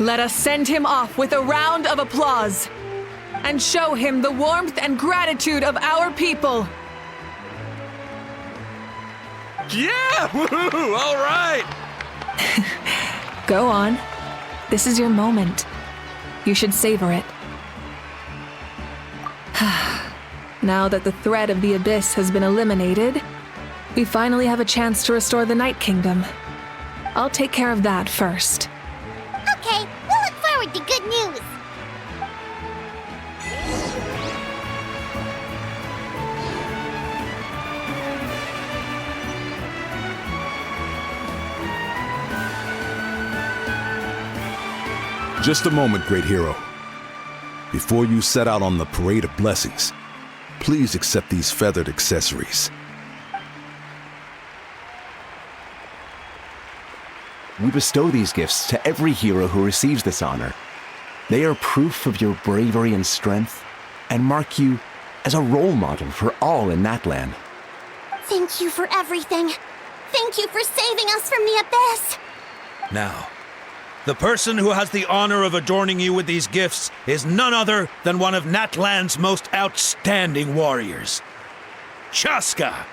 Let us send him off with a round of applause and show him the warmth and gratitude of our people. Yeah! Woohoo! All right! Go on. This is your moment. You should savor it. Now that the threat of the Abyss has been eliminated, we finally have a chance to restore the Night Kingdom. I'll take care of that first. Okay, we'll look forward to good news. Just a moment, great hero. Before you set out on the Parade of Blessings, please accept these feathered accessories. We bestow these gifts to every hero who receives this honor. They are proof of your bravery and strength, and mark you as a role model for all in Natlan. Thank you for everything. Thank you for saving us from the Abyss. Now, the person who has the honor of adorning you with these gifts is none other than one of Natlan's most outstanding warriors, Chaska.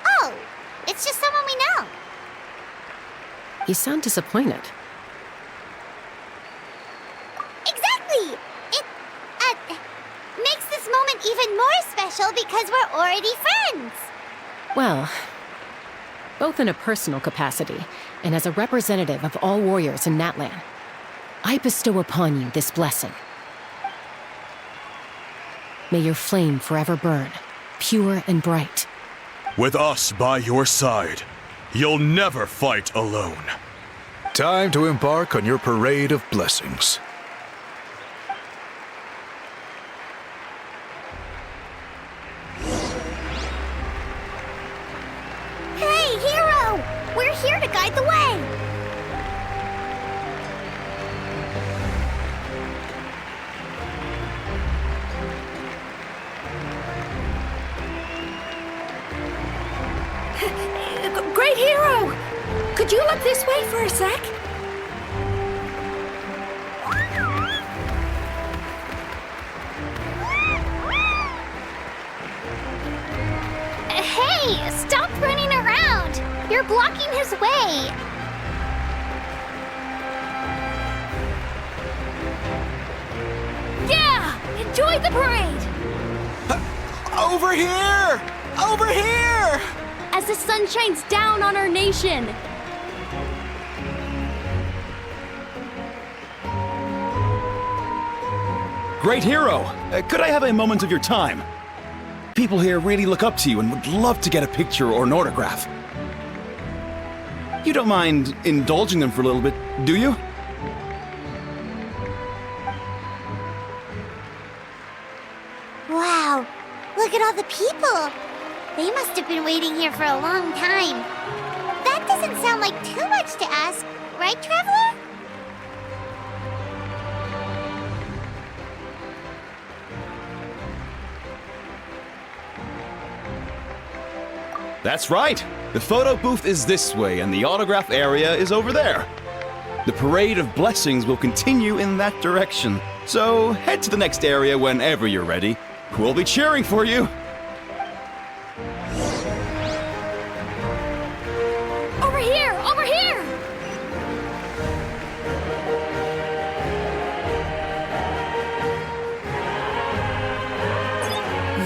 Oh, it's just someone we know. You sound disappointed. Exactly! It, makes this moment even more special because we're already friends. Well, both in a personal capacity and as a representative of all warriors in Natlan, I bestow upon you this blessing. May your flame forever burn, pure and bright. With us by your side, you'll never fight alone. Time to embark on your parade of blessings. Hey, hero! We're here to guide the way! Great hero! Could you look this way for a sec? Hey, stop running around! You're blocking his way! Yeah! Enjoy the parade! Over here! Over here! As the sun shines down on our nation! Great hero! Could I have a moment of your time? People here really look up to you and would love to get a picture or an autograph. You don't mind indulging them for a little bit, do you? Wow, look at all the people! They must have been waiting here for a long time. That doesn't sound like too much to ask, right, Traveler? That's right! The photo booth is this way and the autograph area is over there. The Parade of Blessings will continue in that direction, so head to the next area whenever you're ready. We'll be cheering for you! Over here! Over here!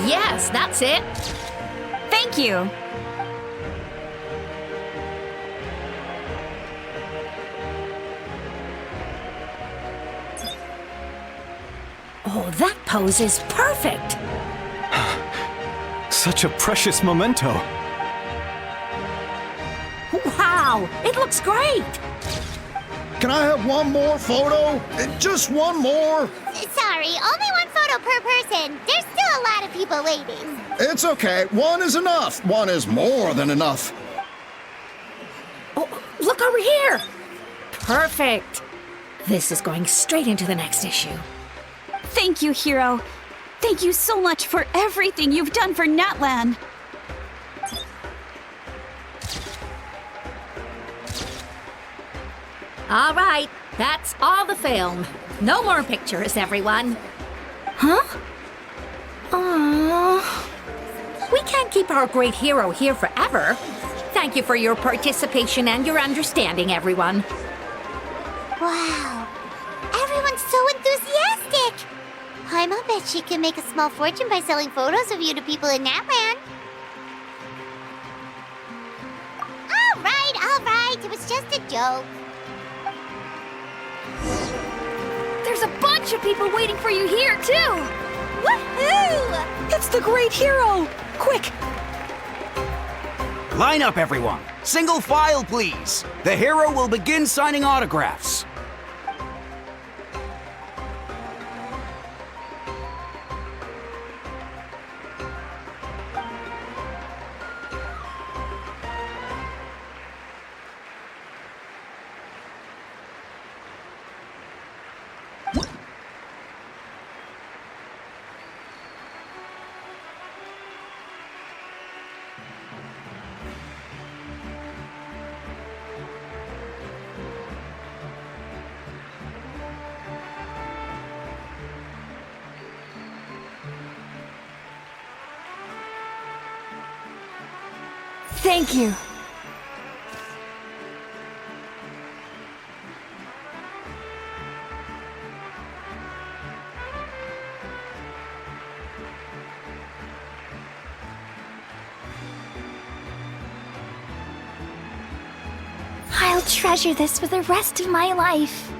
Yes, that's it! Thank you! Oh, that pose is perfect! Such a precious memento. Wow, it looks great! can I have one more photo? Just one more? Sorry, only one photo per person. There's still a lot of people waiting. It's okay. One is enough. One is more than enough. Oh, look over here! Perfect! This is going straight into the next issue. Thank you, Hero. Thank you so much for everything you've done for Natlan. All right, that's all the film. No more pictures, everyone. Huh? Aww. We can't keep our great hero here forever. Thank you for your participation and your understanding, everyone. Wow. Everyone's so enthusiastic. Paimon bet she can make a small fortune by selling photos of you to people in Natlan. All right. It was just a joke. There's a bunch of people waiting for you here, too! Woohoo! It's the great hero! Quick! Line up, everyone. Single file, please. The hero will begin signing autographs. Thank you. I'll treasure this for the rest of my life.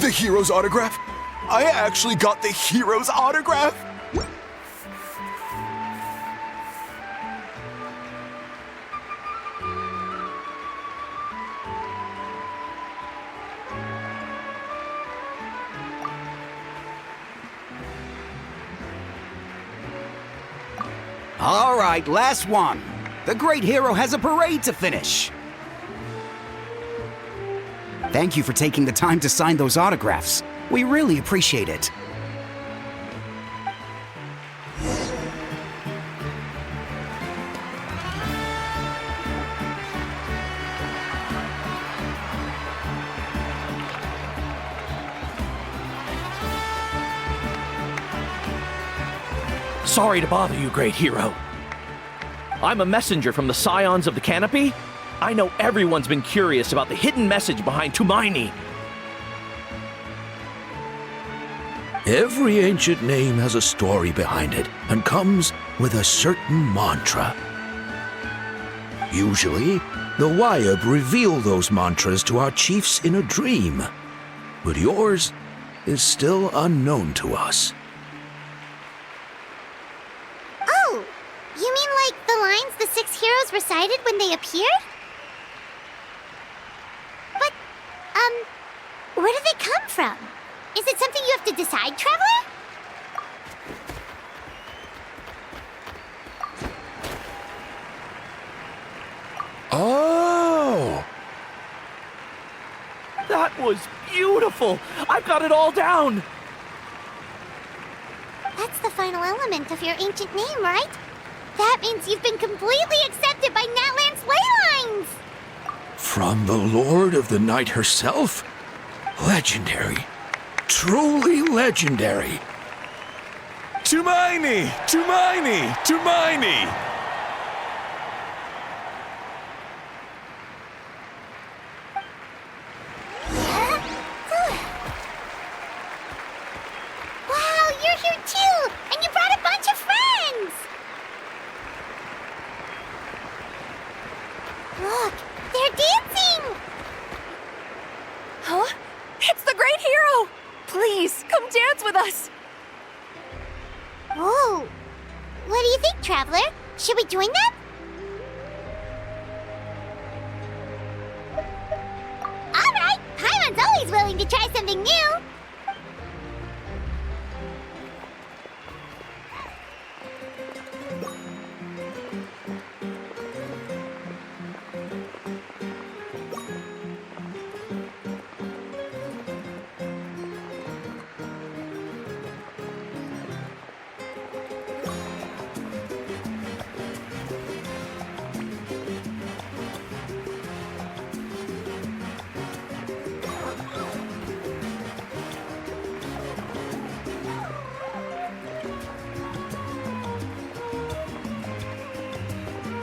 The hero's autograph? I actually got the hero's autograph? All right, last one. The great hero has a parade to finish. Thank you for taking the time to sign those autographs. We really appreciate it. Sorry to bother you, great hero. I'm a messenger from the Scions of the Canopy. I know everyone's been curious about the hidden message behind Tumaini. Every ancient name has a story behind it and comes with a certain mantra. Usually, the Wayab reveal those mantras to our chiefs in a dream, but yours is still unknown to us. Oh, you mean like the lines the 6 heroes recited when they appeared? But, where do they come from? Is it something you have to decide, Traveler? Oh! That was beautiful! I've got it all down! That's the final element of your ancient name, right? That means you've been completely accepted by Natlan's ley lines! From the Lord of the Night herself? Legendary. Truly legendary. Tumaini! Tumaini! Tumaini! Wow, you're here too! And you brought a bunch of Oh, what do you think, Traveler? Should we join them? All right, Paimon's always willing to try something new.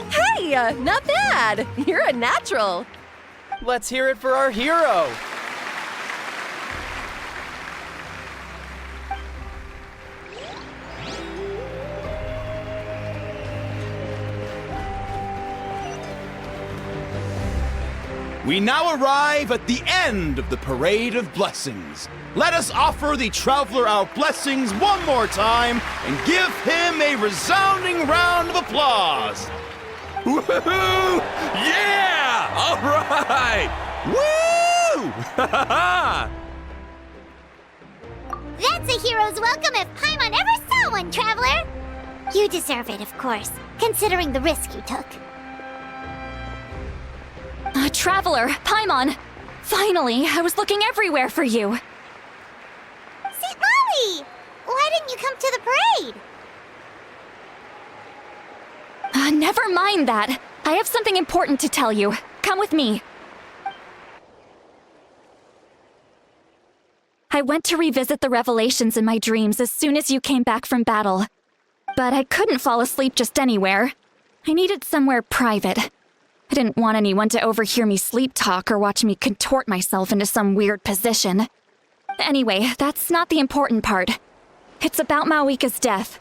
Hey, not bad. You're a natural. Let's hear it for our hero. We now arrive at the end of the Parade of Blessings. Let us offer the Traveler our blessings one more time and give him a resounding round of applause. Woohoo! Yeah! All right! Woo! That's a hero's welcome if Paimon ever saw one, Traveler! You deserve it, of course, considering the risk you took. Traveler, Paimon! Finally, I was looking everywhere for you. St. Molly! Why didn't you come to the parade? Never mind that. I have something important to tell you. Come with me. I went to revisit the revelations in my dreams as soon as you came back from battle. But I couldn't fall asleep just anywhere. I needed somewhere private. I didn't want anyone to overhear me sleep talk or watch me contort myself into some weird position. Anyway, that's not the important part. It's about Mawika's death.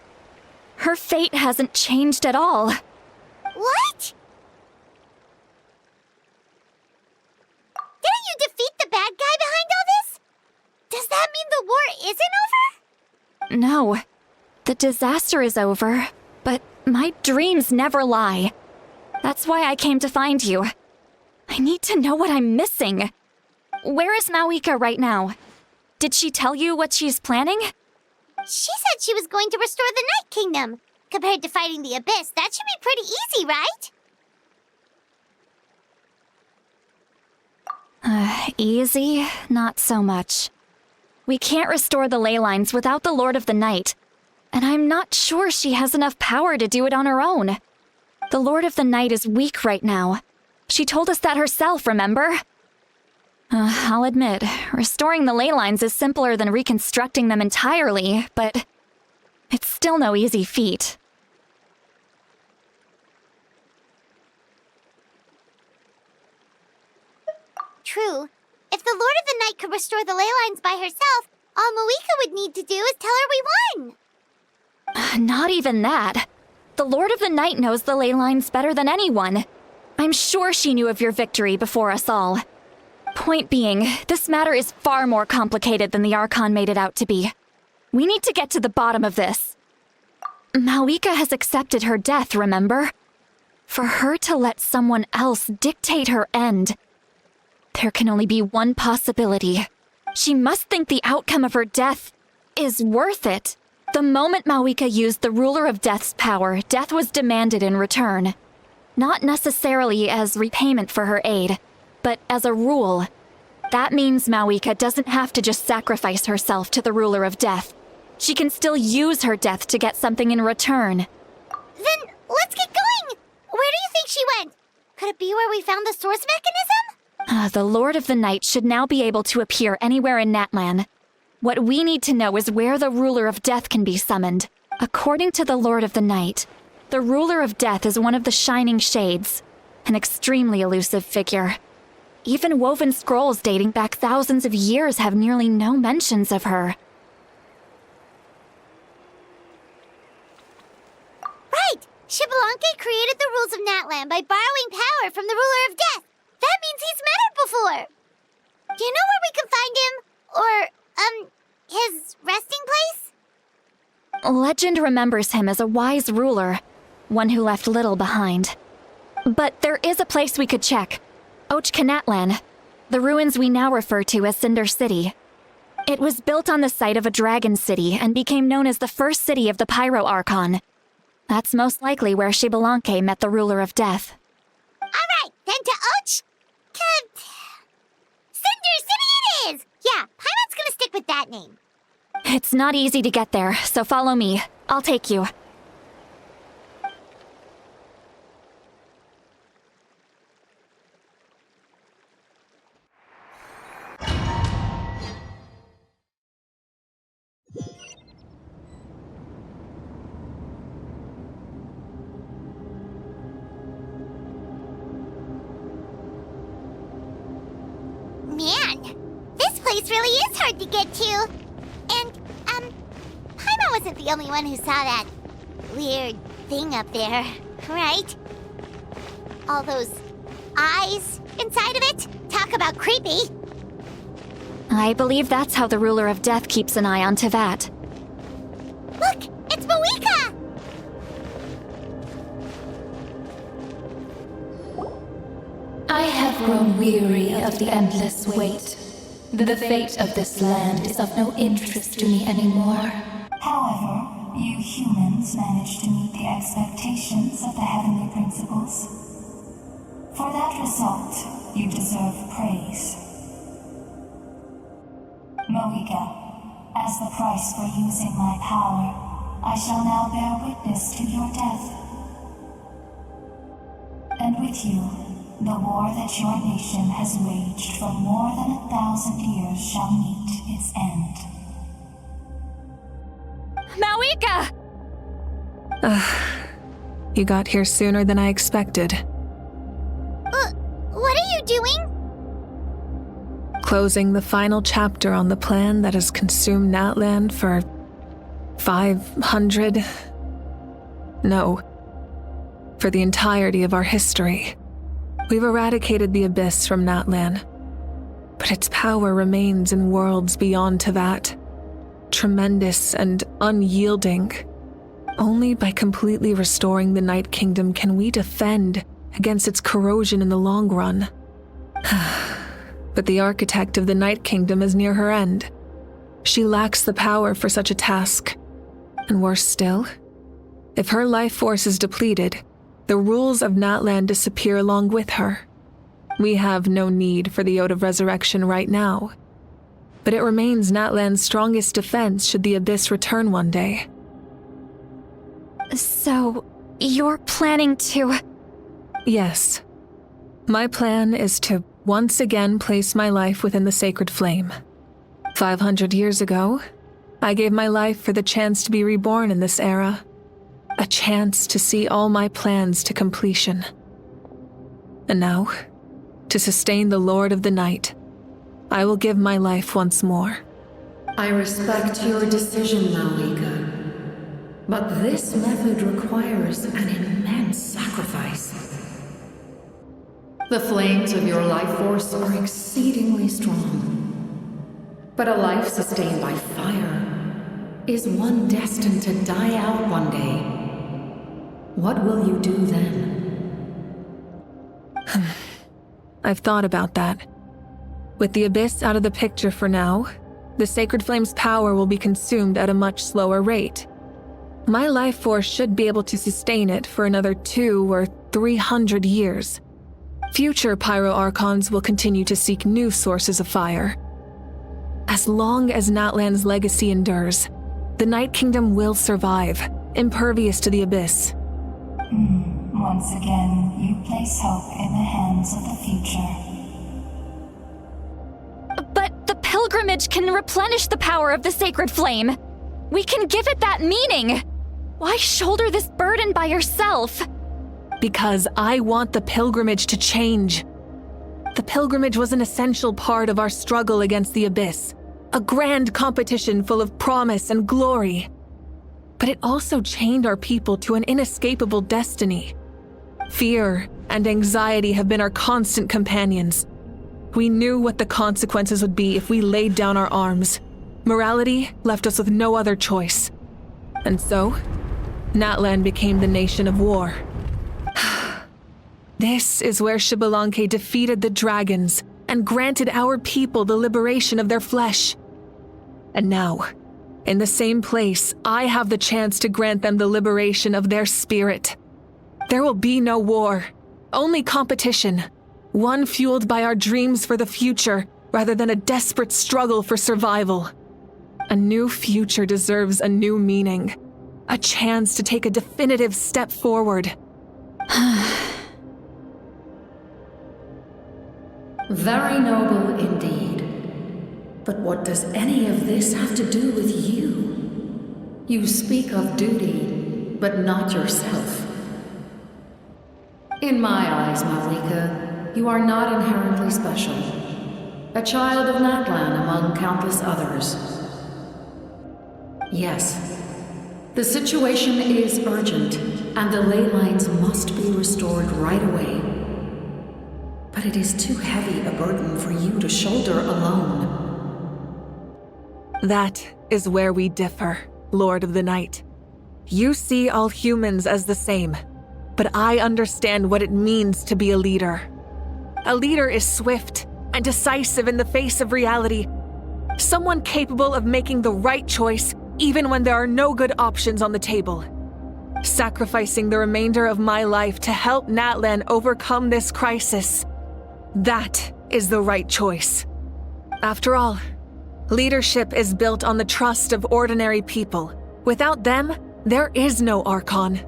Her fate hasn't changed at all. What? Didn't you defeat the bad guy behind all this? Does that mean the war isn't over? No. The disaster is over, but my dreams never lie. That's why I came to find you. I need to know what I'm missing. Where is Mawika right now? Did she tell you what she's planning? She said she was going to restore the Night Kingdom. Compared to fighting the Abyss, that should be pretty easy, right? Easy? Not so much. We can't restore the ley lines without the Lord of the Night, and I'm not sure she has enough power to do it on her own. The Lord of the Night is weak right now. She told us that herself, remember? I'll admit, restoring the ley lines is simpler than reconstructing them entirely, but it's still no easy feat. True. If the Lord of the Night could restore the ley lines by herself, all Mawika would need to do is tell her we won. Not even that. The Lord of the Night knows the ley lines better than anyone. I'm sure she knew of your victory before us all. Point being, this matter is far more complicated than the Archon made it out to be. We need to get to the bottom of this. Mawika has accepted her death, remember? For her to let someone else dictate her end, there can only be one possibility. She must think the outcome of her death is worth it. The moment Mawika used the Ruler of Death's power, death was demanded in return. Not necessarily as repayment for her aid, but as a rule. That means Mawika doesn't have to just sacrifice herself to the Ruler of Death. She can still use her death to get something in return. Then let's get going! Where do you think she went? Could it be where we found the source mechanism? The Lord of the Night should now be able to appear anywhere in Natlan. What we need to know is where the Ruler of Death can be summoned. According to the Lord of the Night, the Ruler of Death is one of the Shining Shades, an extremely elusive figure. Even woven scrolls dating back thousands of years have nearly no mentions of her. Right! Xbalanque created the rules of Natlan by borrowing power from the Ruler of Death. That means he's met her before. Do you know where we can find him? Or, his resting place? Legend remembers him as a wise ruler, one who left little behind. But there is a place we could check. Ochkanatlan, the ruins we now refer to as Cinder City. It was built on the site of a dragon city and became known as the first city of the Pyro Archon. That's most likely where Xbalanque met the ruler of death. Alright, then to Cinder City it is! Yeah, Paimon's gonna stick with that name. It's not easy to get there, so follow me. I'll take you. Man, this place really is hard to get to. And, Paimon wasn't the only one who saw that weird thing up there, right? All those eyes inside of it? Talk about creepy. I believe that's how the ruler of death keeps an eye on Tevat. Look, it's Moika! I have grown weary of the endless wait. The fate of this land is of no interest to me anymore. However, you humans managed to meet the expectations of the heavenly principles. For that result, you deserve praise. Moika, as the price for using my power, I shall now bear witness to your death. And with you, the war that your nation has waged for more than 1,000 years shall meet its end. Mawika! You got here sooner than I expected. What are you doing? Closing the final chapter on the plan that has consumed Natlan for 500... No. For the entirety of our history. We've eradicated the Abyss from Natlan, but its power remains in worlds beyond Tevat. Tremendous and unyielding. Only by completely restoring the Night Kingdom can we defend against its corrosion in the long run. But the architect of the Night Kingdom is near her end. She lacks the power for such a task. And worse still, if her life force is depleted, the rules of Natlan disappear along with her. We have no need for the Ode of Resurrection right now. But it remains Natlan's strongest defense should the Abyss return one day. So, you're planning to... Yes. My plan is to once again place my life within the sacred flame. 500 years ago, I gave my life for the chance to be reborn in this era. A chance to see all my plans to completion. And now, to sustain the Lord of the Night, I will give my life once more. I respect your decision, Mawika. But this method requires an immense sacrifice. The flames of your life force are exceedingly strong. But a life sustained by fire is one destined to die out one day. What will you do then? I've thought about that. With the Abyss out of the picture for now, the Sacred Flame's power will be consumed at a much slower rate. My life force should be able to sustain it for another 200 or 300 years. Future Pyro Archons will continue to seek new sources of fire. As long as Natlan's legacy endures, the Night Kingdom will survive, impervious to the Abyss. Once again, you place hope in the hands of the future. But the pilgrimage can replenish the power of the sacred flame. We can give it that meaning. Why shoulder this burden by yourself? Because I want the pilgrimage to change. The pilgrimage was an essential part of our struggle against the Abyss, a grand competition full of promise and glory. But it also chained our people to an inescapable destiny. Fear and anxiety have been our constant companions. We knew what the consequences would be if we laid down our arms. Morality left us with no other choice. And so, Natlan became the nation of war. This is where Xbalanque defeated the dragons and granted our people the liberation of their flesh. And now, in the same place, I have the chance to grant them the liberation of their spirit. There will be no war, only competition, one fueled by our dreams for the future rather than a desperate struggle for survival. A new future deserves a new meaning, a chance to take a definitive step forward. Very noble indeed. But what does any of this have to do with you? You speak of duty, but not yourself. In my eyes, miHoYo, you are not inherently special. A child of Natlan among countless others. Yes, the situation is urgent, and the ley lines must be restored right away. But it is too heavy a burden for you to shoulder alone. That is where we differ, Lord of the Night. You see all humans as the same, but I understand what it means to be a leader. A leader is swift and decisive in the face of reality. Someone capable of making the right choice even when there are no good options on the table. Sacrificing the remainder of my life to help Natlan overcome this crisis. That is the right choice. After all, leadership is built on the trust of ordinary people. Without them, there is no Archon.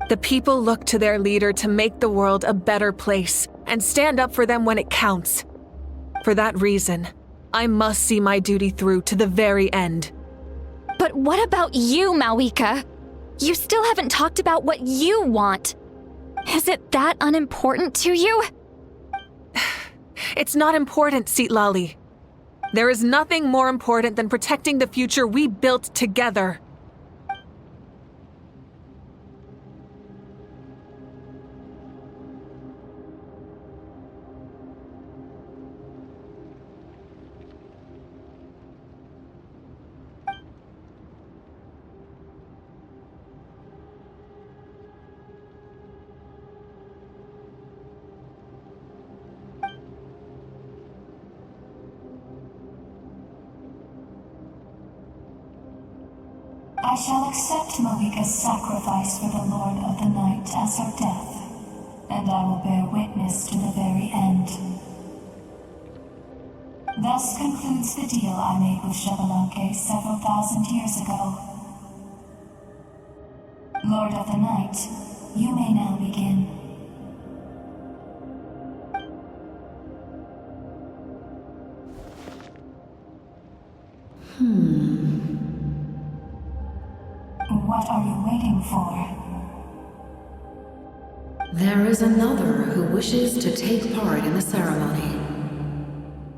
The people look to their leader to make the world a better place and stand up for them when it counts. For that reason, I must see my duty through to the very end. But what about you, miHoYo? You still haven't talked about what you want. Is it that unimportant to you? It's not important, Citlali. There is nothing more important than protecting the future we built together. I shall accept miHoYo's sacrifice for the Lord of the Night as her death, and I will bear witness to the very end. Thus concludes the deal I made with Xbalanque several thousand years ago. Lord of the Night, you may now begin. What are you waiting for? There is another who wishes to take part in the ceremony.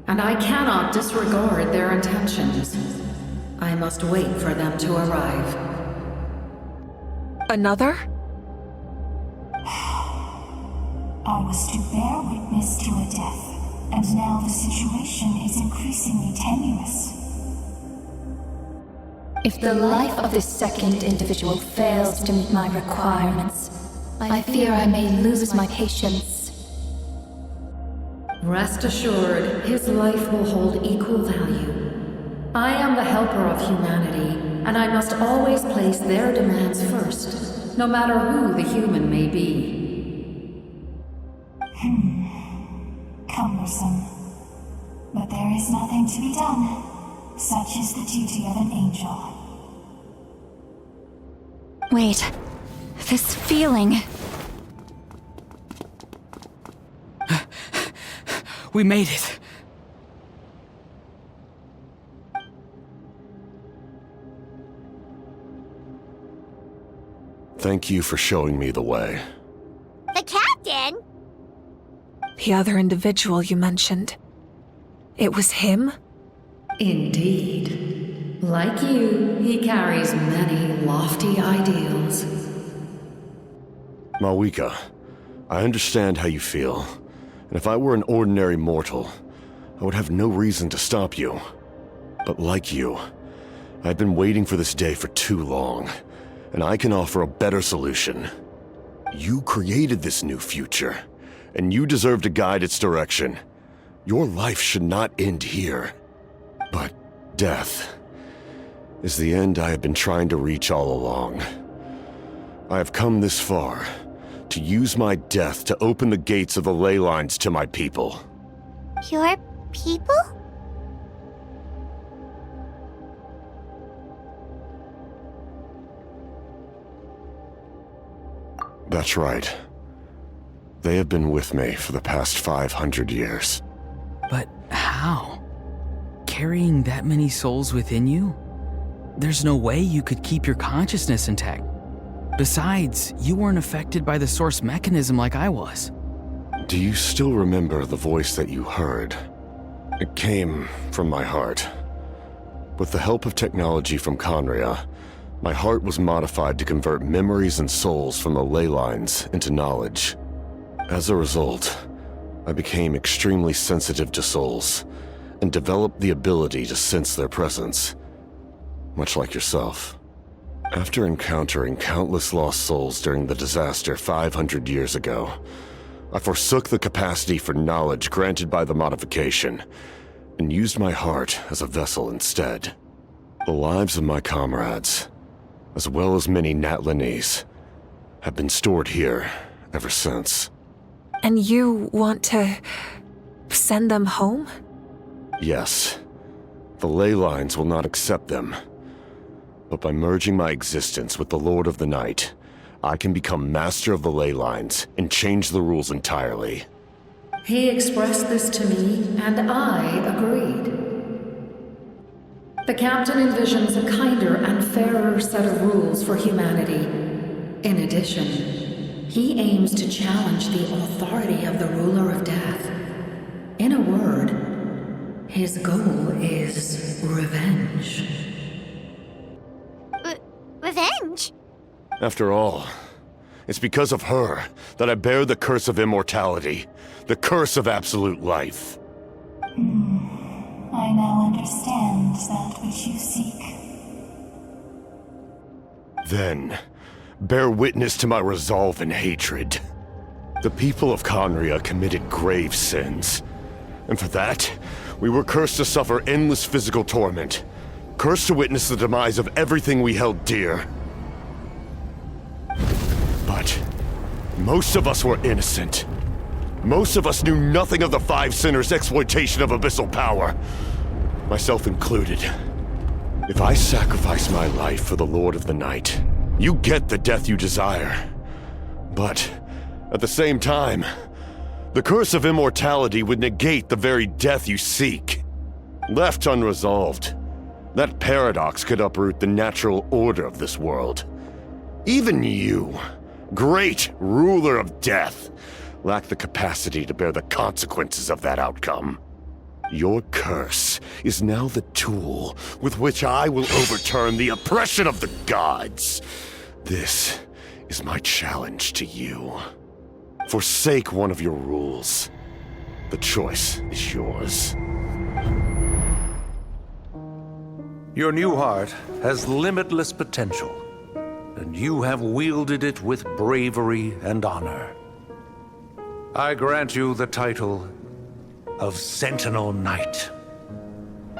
And I cannot disregard their intentions. I must wait for them to arrive. Another? I was to bear witness to a death, and now the situation is increasingly tenuous. If the life of this second individual fails to meet my requirements, I fear I may lose my patience. Rest assured, his life will hold equal value. I am the helper of humanity, and I must always place their demands first, no matter who the human may be. Cumbersome. But there is nothing to be done. Such is the duty of an angel. Wait, this feeling. We made it. Thank you for showing me the way. The captain? The other individual you mentioned. It was him? Indeed. Like you, he carries many lofty ideals. miHoYo, I understand how you feel. And if I were an ordinary mortal, I would have no reason to stop you. But like you, I've been waiting for this day for too long, and I can offer a better solution. You created this new future, and you deserve to guide its direction. Your life should not end here. But death is the end I have been trying to reach all along. I have come this far to use my death to open the gates of the ley lines to my people. Your people? That's right. They have been with me for the past 500 years. But how? Carrying that many souls within you? There's no way you could keep your consciousness intact. Besides, you weren't affected by the source mechanism like I was. Do you still remember the voice that you heard? It came from my heart. With the help of technology from Conria, my heart was modified to convert memories and souls from the ley lines into knowledge. As a result, I became extremely sensitive to souls, and developed the ability to sense their presence, much like yourself. After encountering countless lost souls during the disaster 500 years ago, I forsook the capacity for knowledge granted by the modification, and used my heart as a vessel instead. The lives of my comrades, as well as many Natlanese, have been stored here ever since. And you want to send them home? Yes. The ley lines will not accept them. But by merging my existence with the Lord of the Night, I can become master of the ley lines and change the rules entirely. He expressed this to me, and I agreed. The captain envisions a kinder and fairer set of rules for humanity. In addition, he aims to challenge the authority of the ruler of death. In a word, his goal is revenge. Revenge? After all, it's because of her that I bear the curse of immortality, the curse of absolute life. I now understand that which you seek. Then, bear witness to my resolve and hatred. The people of Conria committed grave sins, and for that, we were cursed to suffer endless physical torment, cursed to witness the demise of everything we held dear. But most of us were innocent. Most of us knew nothing of the Five Sinners' exploitation of abyssal power, myself included. If I sacrifice my life for the Lord of the Night, you get the death you desire. But at the same time, the curse of immortality would negate the very death you seek. Left unresolved, that paradox could uproot the natural order of this world. Even you, great ruler of death, lack the capacity to bear the consequences of that outcome. Your curse is now the tool with which I will overturn the oppression of the gods. This is my challenge to you. Forsake one of your rules. The choice is yours. Your new heart has limitless potential, and you have wielded it with bravery and honor. I grant you the title of Sentinel Knight.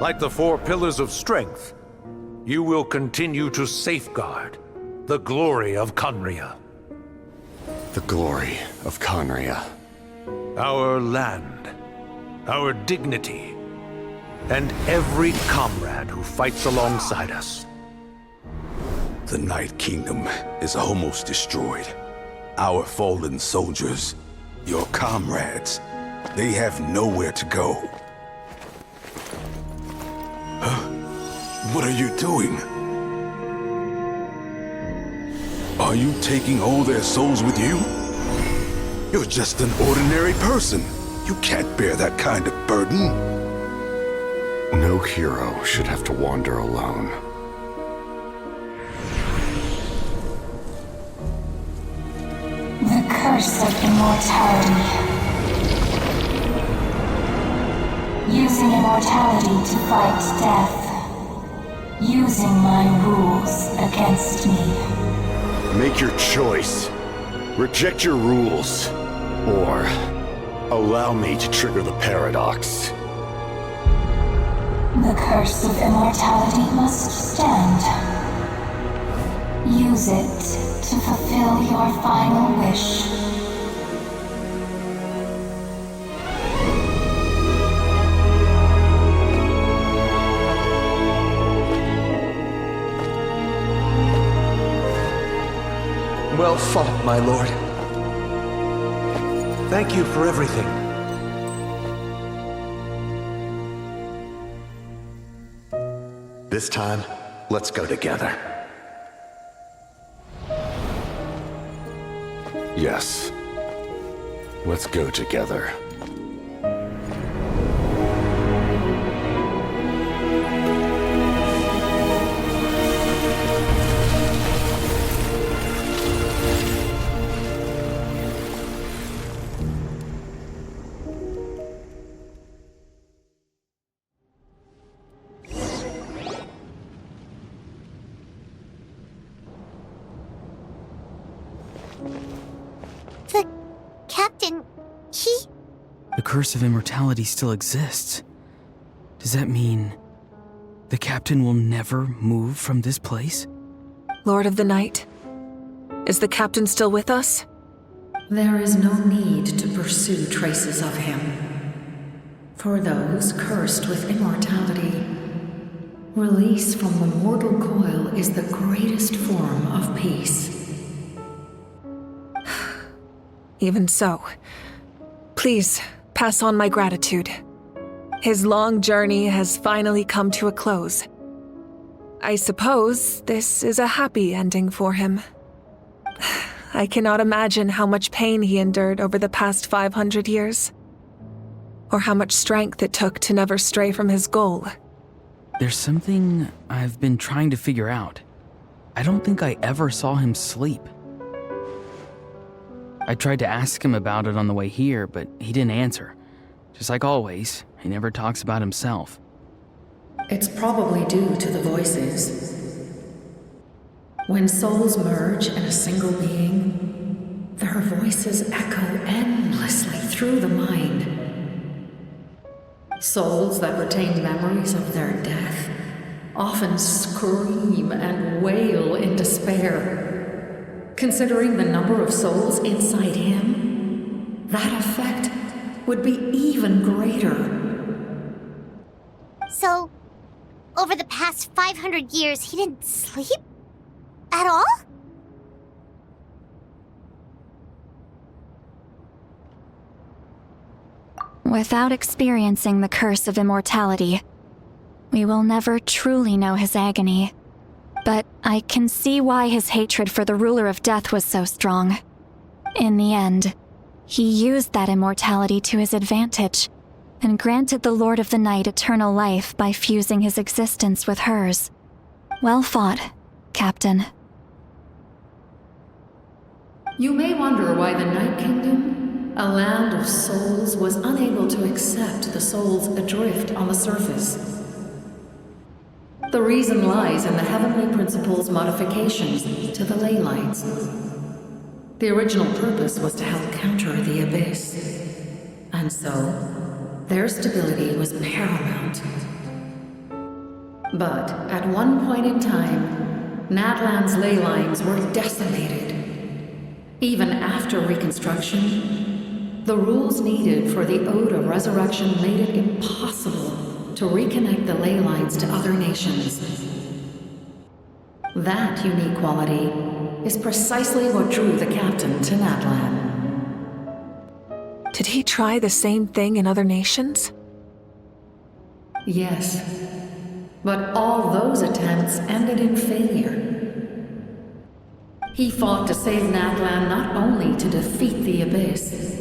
Like the four pillars of strength, you will continue to safeguard the glory of Conria. The glory of Conria. Our land, our dignity, and every comrade who fights alongside us. The Night Kingdom is almost destroyed. Our fallen soldiers, your comrades, they have nowhere to go. Huh? What are you doing? Are you taking all their souls with you? You're just an ordinary person. You can't bear that kind of burden. No hero should have to wander alone. The curse of immortality. Using immortality to fight death. using my rules against me. Make your choice. Reject your rules. Or allow me to trigger the paradox. The curse of immortality must stand. Use it to fulfill your final wish. Well fought, my lord. Thank you for everything. This time, let's go together. Yes. Let's go together. The captain, The curse of immortality still exists. Does that mean the captain will never move from this place? Lord of the Night, is the captain still with us? There is no need to pursue traces of him. For those cursed with immortality, release from the mortal coil is the greatest form of peace. Even so, please pass on my gratitude. His long journey has finally come to a close. I suppose this is a happy ending for him. I cannot imagine how much pain he endured over the past 500 years, or how much strength it took to never stray from his goal. There's something I've been trying to figure out. I don't think I ever saw him sleep. I tried to ask him about it on the way here, but he didn't answer. Just like always, he never talks about himself. It's probably due to the voices. When souls merge in a single being, their voices echo endlessly through the mind. Souls that retain memories of their death often scream and wail in despair. Considering the number of souls inside him, that effect would be even greater. So, over the past 500 years, he didn't sleep? At all? Without experiencing the curse of immortality, we will never truly know his agony. But I can see why his hatred for the ruler of death was so strong. In the end, he used that immortality to his advantage, and granted the Lord of the Night eternal life by fusing his existence with hers. Well fought, Captain. You may wonder why the Night Kingdom, a land of souls, was unable to accept the souls adrift on the surface. The reason lies in the Heavenly Principle's modifications to the ley lines. The original purpose was to help counter the Abyss, and so their stability was paramount. But at one point in time, Natlan's ley lines were decimated. Even after reconstruction, the rules needed for the Ode of Resurrection made it impossible to reconnect the ley lines to other nations. That unique quality is precisely what drew the captain to Natlan. Did he try the same thing in other nations? Yes, but all those attempts ended in failure. He fought to save Natlan not only to defeat the Abyss,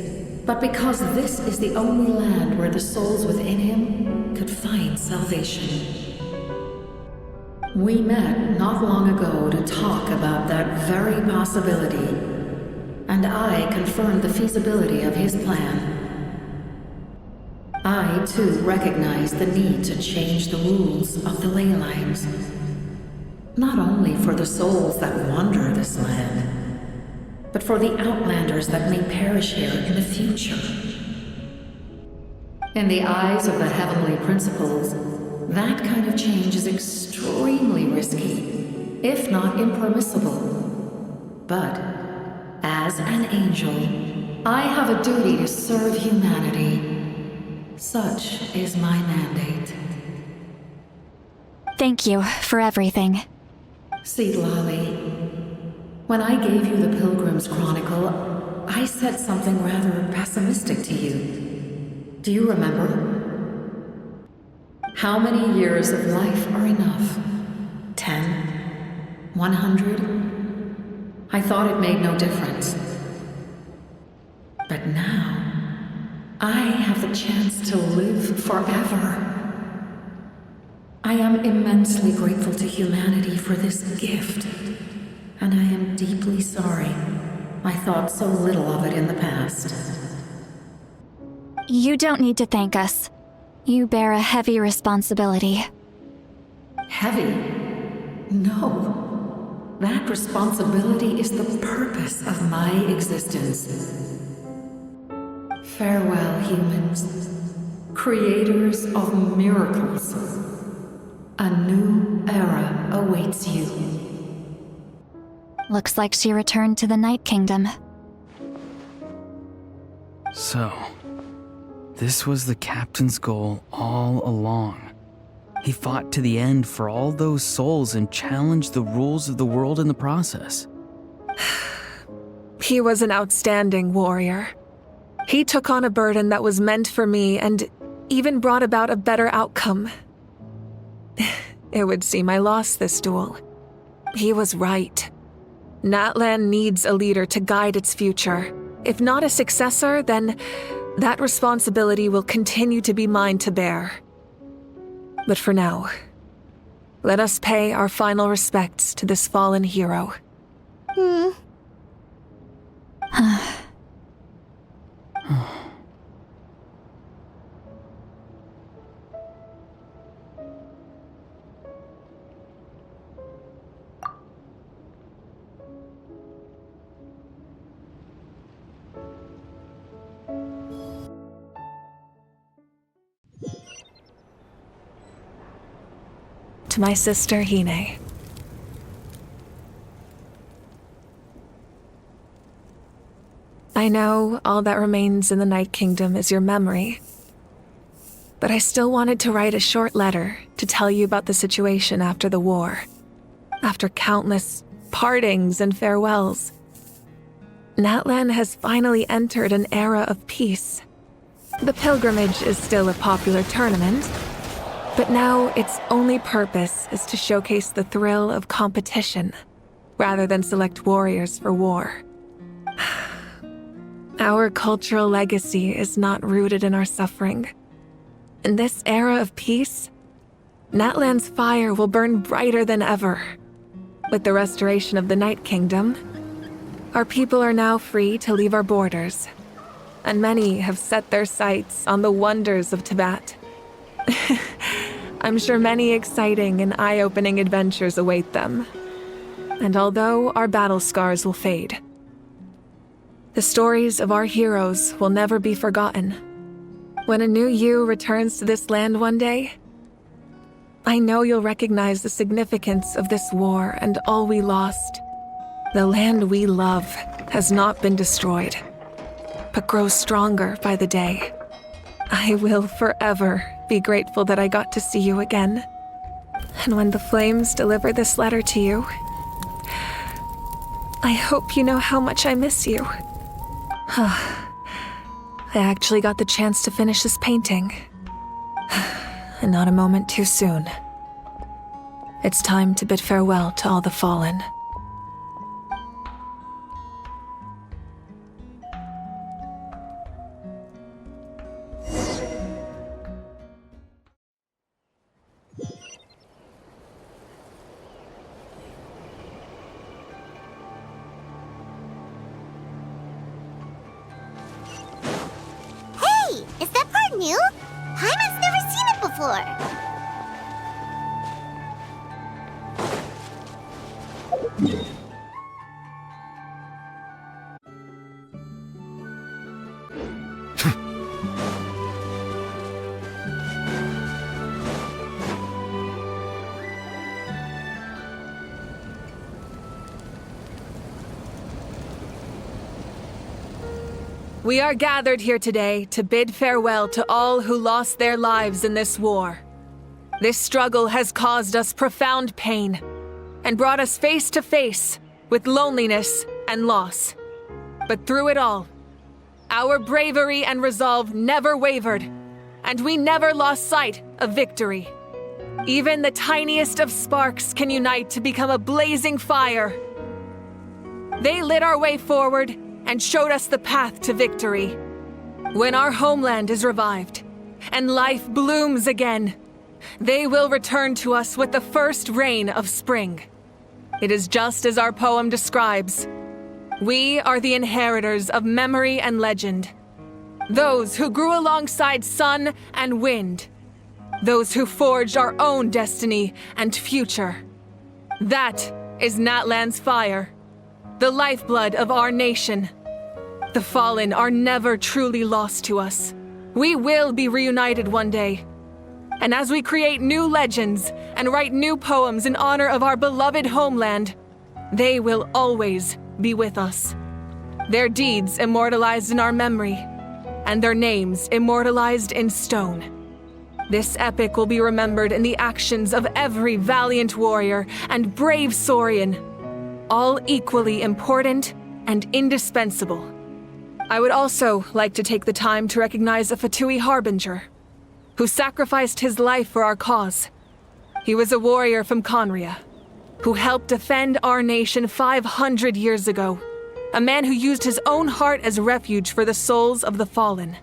but because this is the only land where the souls within him could find salvation. We met not long ago to talk about that very possibility, and I confirmed the feasibility of his plan. I, too, recognized the need to change the rules of the ley lines. not only for the souls that wander this land, but for the outlanders that may perish here in the future. In the eyes of the heavenly principles, that kind of change is extremely risky, if not impermissible. But, as an angel, I have a duty to serve humanity. Such is my mandate. Thank you for everything. See, Lolly, when I gave you the Pilgrim's Chronicle, I said something rather pessimistic to you. Do you remember? How many years of life are enough? 10? 100? I thought it made no difference. But now, I have the chance to live forever. I am immensely grateful to humanity for this gift, and I am deeply sorry I thought so little of it in the past. You don't need to thank us. You bear a heavy responsibility. Heavy? No. That responsibility is the purpose of my existence. Farewell, humans. Creators of miracles. A new era awaits you. Looks like she returned to the Night Kingdom. So, this was the captain's goal all along. He fought to the end for all those souls and challenged the rules of the world in the process. He was an outstanding warrior. He took on a burden that was meant for me and even brought about a better outcome. It would seem I lost this duel. He was right. Natlan needs a leader to guide its future. If not a successor, then that responsibility will continue to be mine to bear. But for now, let us pay our final respects to this fallen hero. To my sister, Hine. I know all that remains in the Night Kingdom is your memory, but I still wanted to write a short letter to tell you about the situation after the war. After countless partings and farewells, Natlan has finally entered an era of peace. The pilgrimage is still a popular tournament, but now its only purpose is to showcase the thrill of competition, rather than select warriors for war. Our cultural legacy is not rooted in our suffering. In this era of peace, Natlan's fire will burn brighter than ever. With the restoration of the Night Kingdom, our people are now free to leave our borders, and many have set their sights on the wonders of Tibet. I'm sure many exciting and eye-opening adventures await them. And although our battle scars will fade, the stories of our heroes will never be forgotten. When a new you returns to this land one day, I know you'll recognize the significance of this war and all we lost. The land we love has not been destroyed, but grows stronger by the day. I will forever be grateful that I got to see you again. And when the flames deliver this letter to you, I hope you know how much I miss you. I actually got the chance to finish this painting. And not a moment too soon. It's time to bid farewell to all the fallen. Is that part new? Paimon's never seen it before. We are gathered here today to bid farewell to all who lost their lives in this war. This struggle has caused us profound pain and brought us face to face with loneliness and loss. But through it all, our bravery and resolve never wavered, and we never lost sight of victory. Even the tiniest of sparks can unite to become a blazing fire. They lit our way forward and showed us the path to victory. When our homeland is revived and life blooms again, they will return to us with the first rain of spring. It is just as our poem describes. We are the inheritors of memory and legend. Those who grew alongside sun and wind. Those who forged our own destiny and future. That is Natlan's fire, the lifeblood of our nation. The fallen are never truly lost to us. We will be reunited one day. And as we create new legends and write new poems in honor of our beloved homeland, they will always be with us. Their deeds immortalized in our memory, and their names immortalized in stone. This epic will be remembered in the actions of every valiant warrior and brave Saurian, all equally important and indispensable. I would also like to take the time to recognize a Fatui Harbinger, who sacrificed his life for our cause. He was a warrior from Conria, who helped defend our nation 500 years ago, a man who used his own heart as refuge for the souls of the fallen.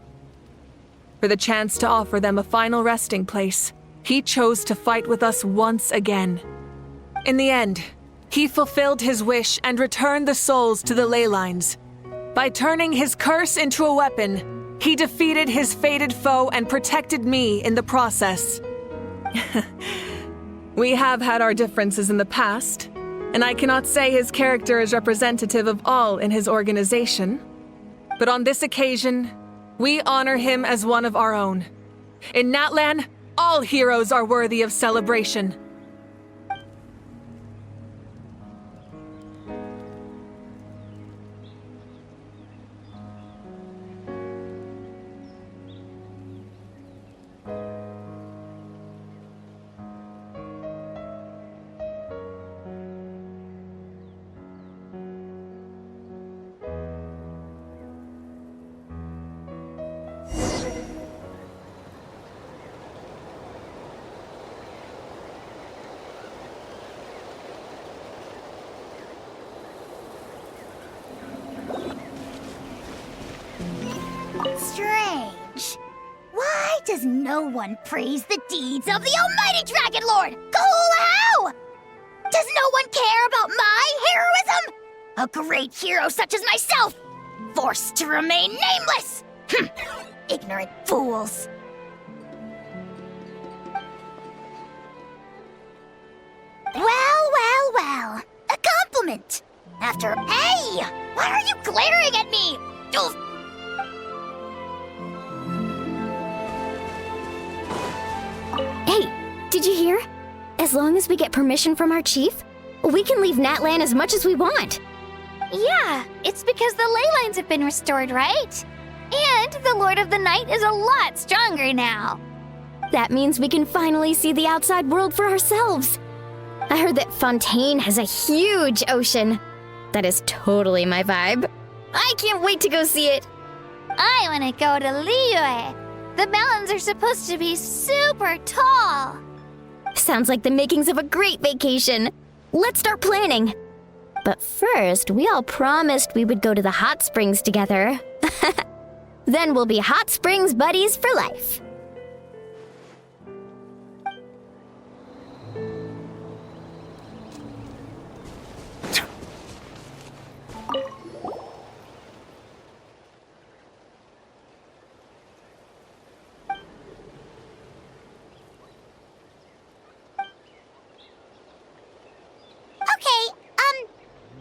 For the chance to offer them a final resting place, he chose to fight with us once again. In the end, he fulfilled his wish and returned the souls to the ley lines. By turning his curse into a weapon, he defeated his fated foe and protected me in the process. We have had our differences in the past, and I cannot say his character is representative of all in his organization. But on this occasion, we honor him as one of our own. In Natlan, all heroes are worthy of celebration. Strange. Why does no one praise the deeds of the almighty Dragon Lord, Kahul-Hau? Does no one care about my heroism? A great hero such as myself, forced to remain nameless. Ignorant fools. Well. A compliment. Hey! Why are you glaring at me? Oof. Hey, did you hear? As long as we get permission from our chief, we can leave Natlan as much as we want. Yeah, it's because the ley lines have been restored, right? And the Lord of the Night is a lot stronger now. That means we can finally see the outside world for ourselves. I heard that Fontaine has a huge ocean. That is totally my vibe. I can't wait to go see it. I want to go to Liyue. The mountains are supposed to be super tall. Sounds like the makings of a great vacation. Let's start planning. But first, we all promised we would go to the hot springs together. Then we'll be hot springs buddies for life.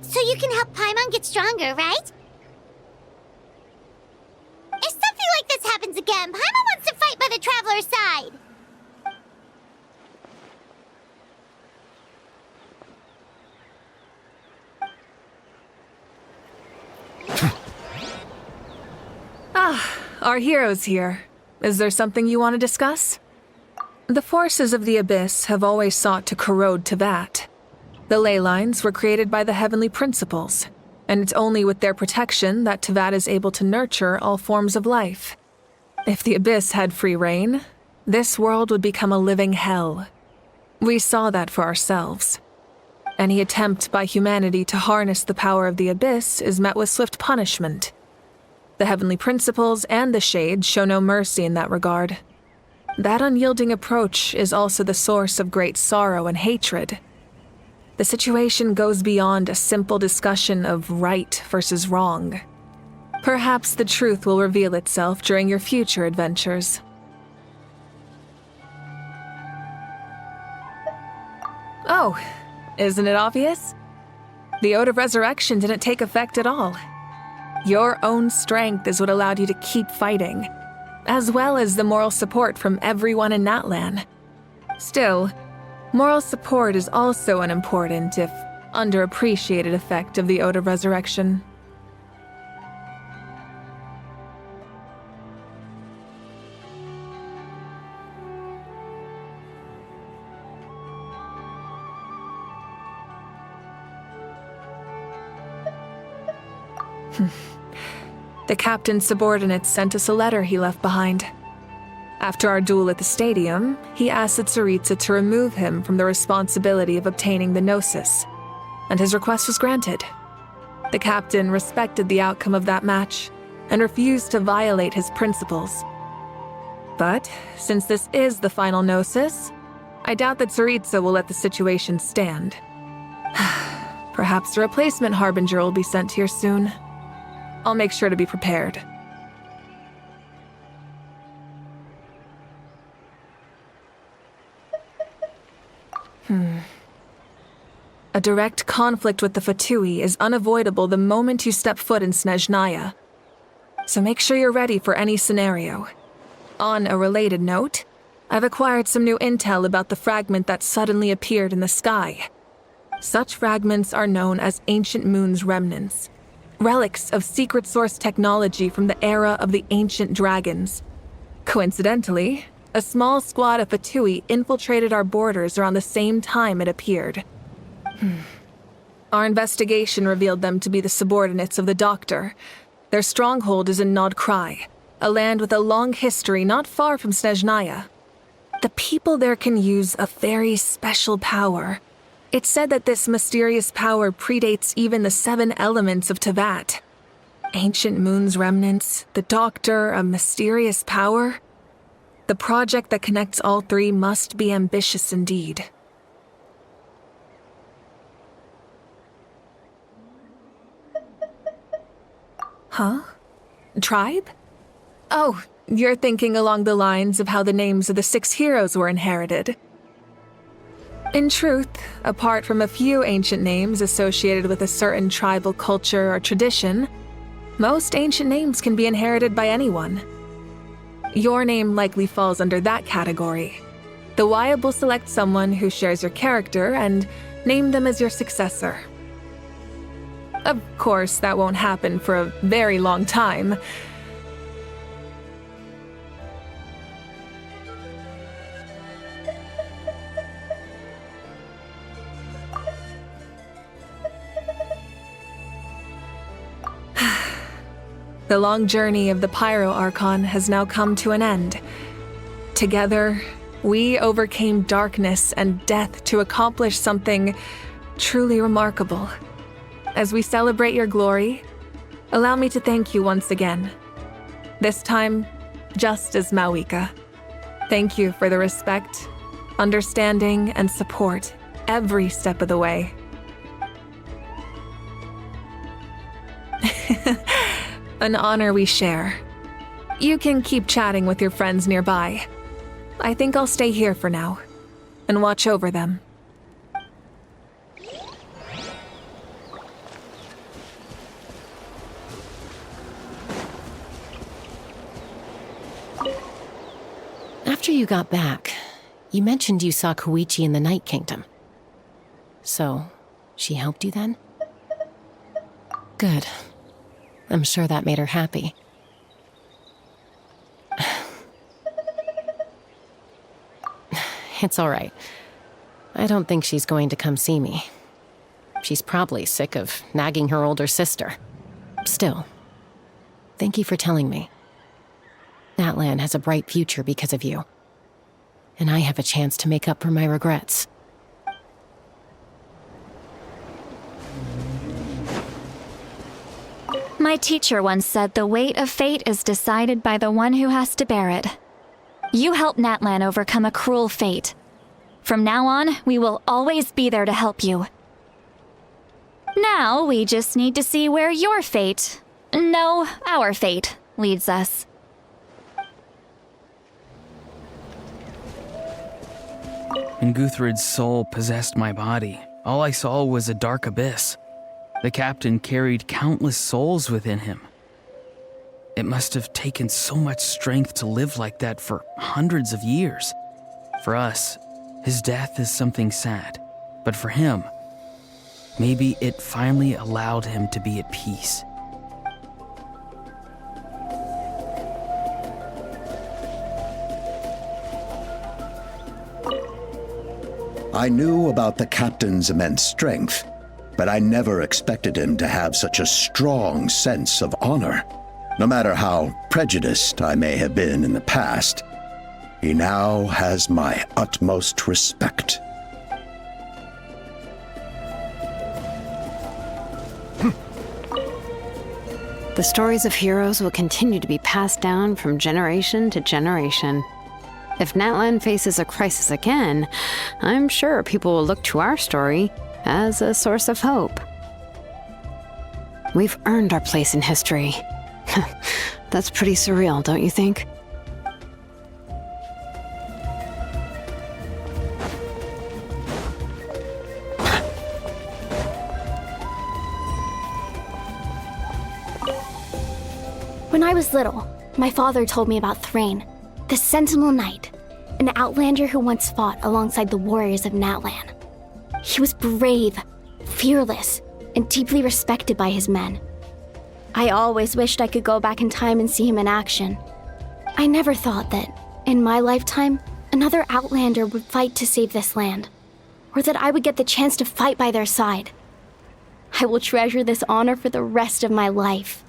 So you can help Paimon get stronger, right? If something like this happens again, Paimon wants to fight by the Traveler's side. our hero's here. Is there something you want to discuss? The forces of the Abyss have always sought to corrode Teyvat. The ley lines were created by the Heavenly Principles, and it's only with their protection that Teyvat is able to nurture all forms of life. If the Abyss had free reign, this world would become a living hell. We saw that for ourselves. Any attempt by humanity to harness the power of the Abyss is met with swift punishment. The Heavenly Principles and the Shades show no mercy in that regard. That unyielding approach is also the source of great sorrow and hatred. The situation goes beyond a simple discussion of right versus wrong. Perhaps the truth will reveal itself during your future adventures. Oh, isn't it obvious? The Ode of Resurrection didn't take effect at all. Your own strength is what allowed you to keep fighting, as well as the moral support from everyone in Natlan. Still, moral support is also an important, if underappreciated, effect of the Ode of Resurrection. The captain's subordinates sent us a letter he left behind. After our duel at the stadium, he asked Tsaritsa to remove him from the responsibility of obtaining the Gnosis, and his request was granted. The captain respected the outcome of that match and refused to violate his principles. But since this is the final Gnosis, I doubt that Tsaritsa will let the situation stand. Perhaps a replacement Harbinger will be sent here soon. I'll make sure to be prepared. A direct conflict with the Fatui is unavoidable the moment you step foot in Snezhnaya. So make sure you're ready for any scenario. On a related note, I've acquired some new intel about the fragment that suddenly appeared in the sky. Such fragments are known as Ancient Moon's remnants. Relics of secret source technology from the era of the ancient dragons. Coincidentally, a small squad of Fatui infiltrated our borders around the same time it appeared. Our investigation revealed them to be the subordinates of the Doctor. Their stronghold is in Nod Krai, a land with a long history not far from Snezhnaya. The people there can use a very special power. It's said that this mysterious power predates even the 7 elements of Teyvat. Ancient Moon's remnants, the Doctor, a mysterious power. The project that connects all 3 must be ambitious indeed. Huh? Tribe? Oh, you're thinking along the lines of how the names of the 6 heroes were inherited. In truth, apart from a few ancient names associated with a certain tribal culture or tradition, most ancient names can be inherited by anyone. Your name likely falls under that category. The Wyabb will select someone who shares your character and name them as your successor. Of course, that won't happen for a very long time. The long journey of the Pyro Archon has now come to an end. Together, we overcame darkness and death to accomplish something truly remarkable. As we celebrate your glory, allow me to thank you once again. This time, just as Mawika. Thank you for the respect, understanding, and support every step of the way. An honor we share. You can keep chatting with your friends nearby. I think I'll stay here for now and watch over them. After you got back, you mentioned you saw Koichi in the Night Kingdom. So, she helped you then? Good. I'm sure that made her happy. It's all right. I don't think she's going to come see me. She's probably sick of nagging her older sister. Still, thank you for telling me. Natlan has a bright future because of you. And I have a chance to make up for my regrets. My teacher once said the weight of fate is decided by the one who has to bear it. You helped Natlan overcome a cruel fate. From now on, we will always be there to help you. Now, we just need to see where your fate, no, our fate, leads us. When Guthred's soul possessed my body, all I saw was a dark abyss. The captain carried countless souls within him. It must have taken so much strength to live like that for hundreds of years. For us, his death is something sad, but for him, maybe it finally allowed him to be at peace. I knew about the captain's immense strength, but I never expected him to have such a strong sense of honor. No matter how prejudiced I may have been in the past, he now has my utmost respect. The stories of heroes will continue to be passed down from generation to generation. If Natlan faces a crisis again, I'm sure people will look to our story as a source of hope. We've earned our place in history. That's pretty surreal, don't you think? When I was little, my father told me about Thrain, the Sentinel Knight, an outlander who once fought alongside the warriors of Natlan. He was brave, fearless, and deeply respected by his men. I always wished I could go back in time and see him in action. I never thought that, in my lifetime, another outlander would fight to save this land, or that I would get the chance to fight by their side. I will treasure this honor for the rest of my life.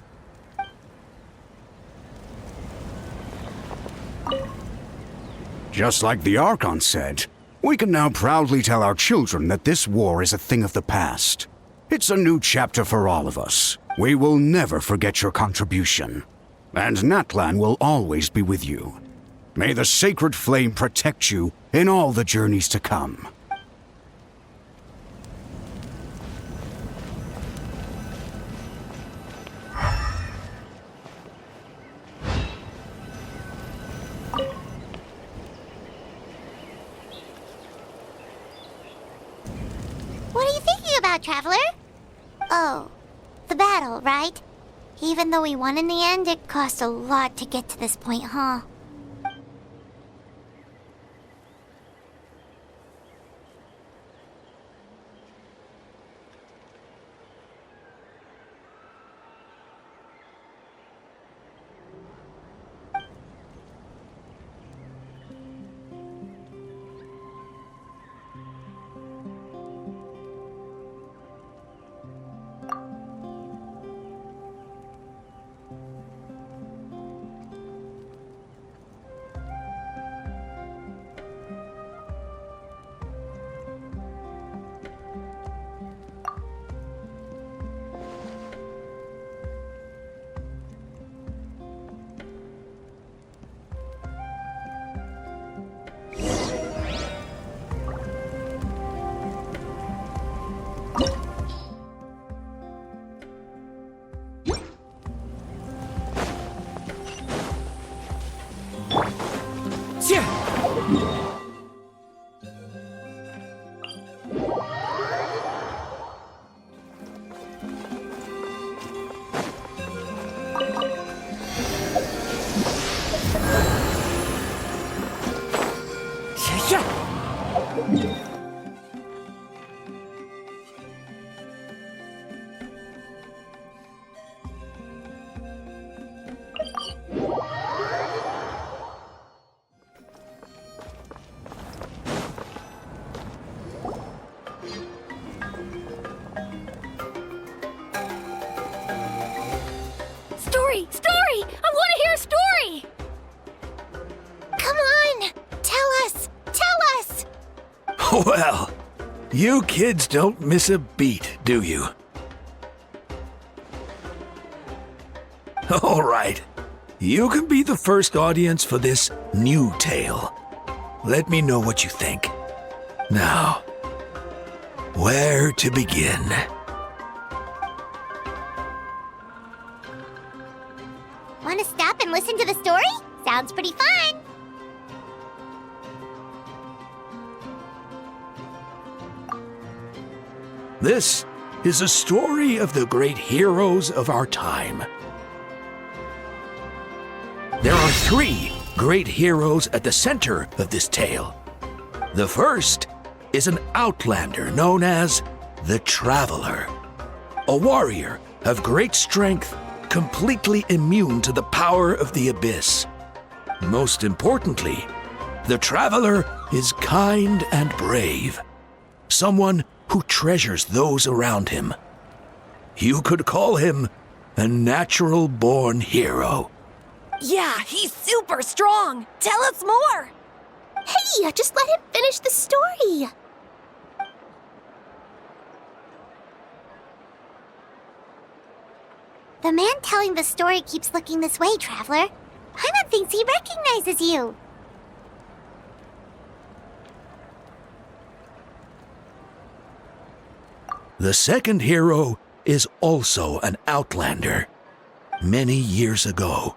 Just like the Archon said, we can now proudly tell our children that this war is a thing of the past. It's a new chapter for all of us. We will never forget your contribution. And Natlan will always be with you. May the sacred flame protect you in all the journeys to come. What are you thinking about, Traveler? Oh, the battle, right? Even though we won in the end, it cost a lot to get to this point, huh? Story! Story! I want to hear a story! Come on! Tell us! Tell us! Well, you kids don't miss a beat, do you? All right. You can be the first audience for this new tale. Let me know what you think. Now, where to begin? Want to stop and listen to the story? Sounds pretty fun! This is a story of the great heroes of our time. There are 3 great heroes at the center of this tale. The first is an outlander known as the Traveler, a warrior of great strength, completely immune to the power of the abyss. Most importantly, the Traveler is kind and brave, someone who treasures those around him. You could call him a natural-born hero. Yeah, he's super strong. Tell us more. Hey, just let him finish the story. The man telling the story keeps looking this way, Traveler. Paimon thinks he recognizes you. The second hero is also an outlander. Many years ago,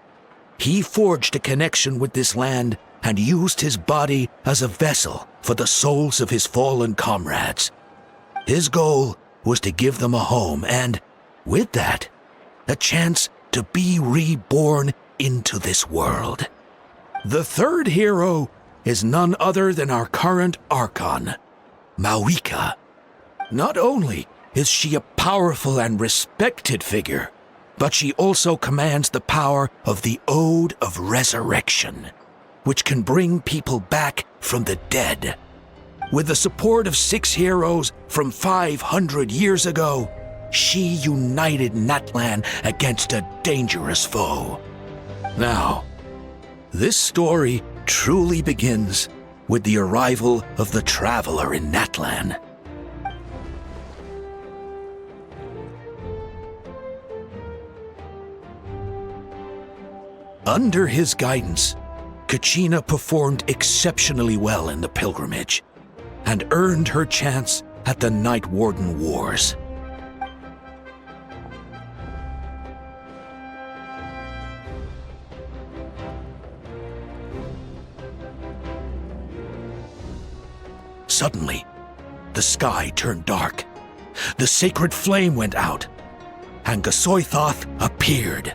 he forged a connection with this land and used his body as a vessel for the souls of his fallen comrades. His goal was to give them a home and, with that, a chance to be reborn into this world. The third hero is none other than our current Archon, miHoYo. Not only is she a powerful and respected figure, but she also commands the power of the Ode of Resurrection, which can bring people back from the dead. With the support of 6 heroes from 500 years ago, she united Natlan against a dangerous foe. Now, this story truly begins with the arrival of the Traveler in Natlan. Under his guidance, Kachina performed exceptionally well in the pilgrimage and earned her chance at the Night Warden Wars. Suddenly, the sky turned dark. The sacred flame went out, and Gasoythoth appeared.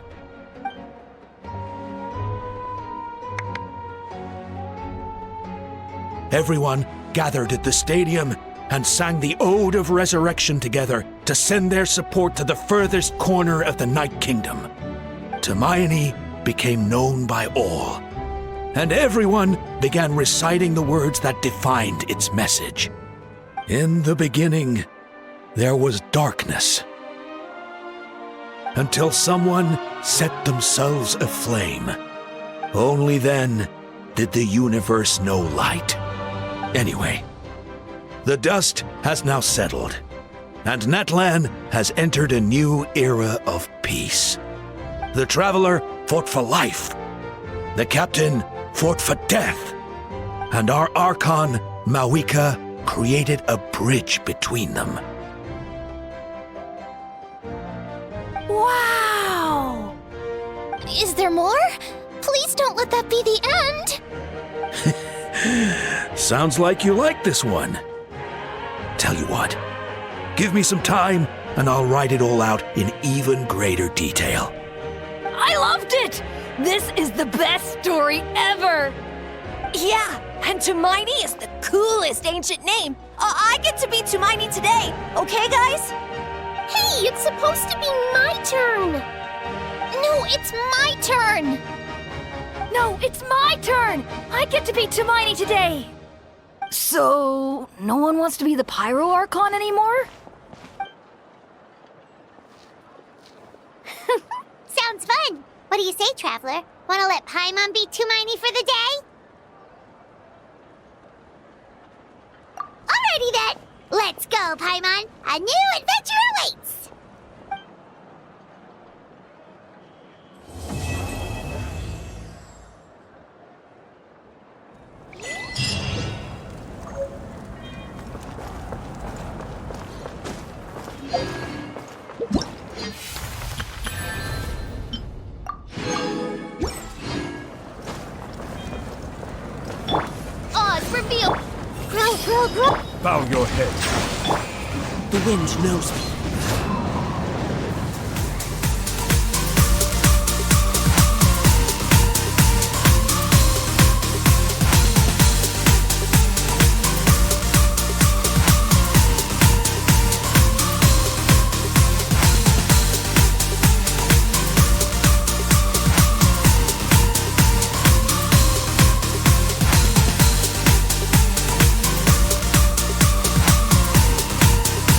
Everyone gathered at the stadium and sang the Ode of Resurrection together to send their support to the furthest corner of the Night Kingdom. Hermione became known by all, and everyone began reciting the words that defined its message. In the beginning, there was darkness, until someone set themselves aflame. Only then did the universe know light. Anyway, the dust has now settled, and Natlan has entered a new era of peace. The Traveler fought for life, the Captain fought for death, and our Archon, miHoYo, created a bridge between them. Wow! Is there more? Please don't let that be the end! Sounds like you like this one. Tell you what, give me some time and I'll write it all out in even greater detail. I loved it! This is the best story ever! Yeah, and Tumaini is the coolest ancient name. I get to be Tumaini today, okay, guys? Hey, it's supposed to be my turn. No, it's my turn. No, it's my turn! I get to be Tumaini today! So, no one wants to be the Pyro Archon anymore? Sounds fun! What do you say, Traveler? Wanna let Paimon be too miney for the day? Alrighty then! Let's go, Paimon! A new adventure awaits! Oz, reveal! Grow! Bow your head. The wind knows me.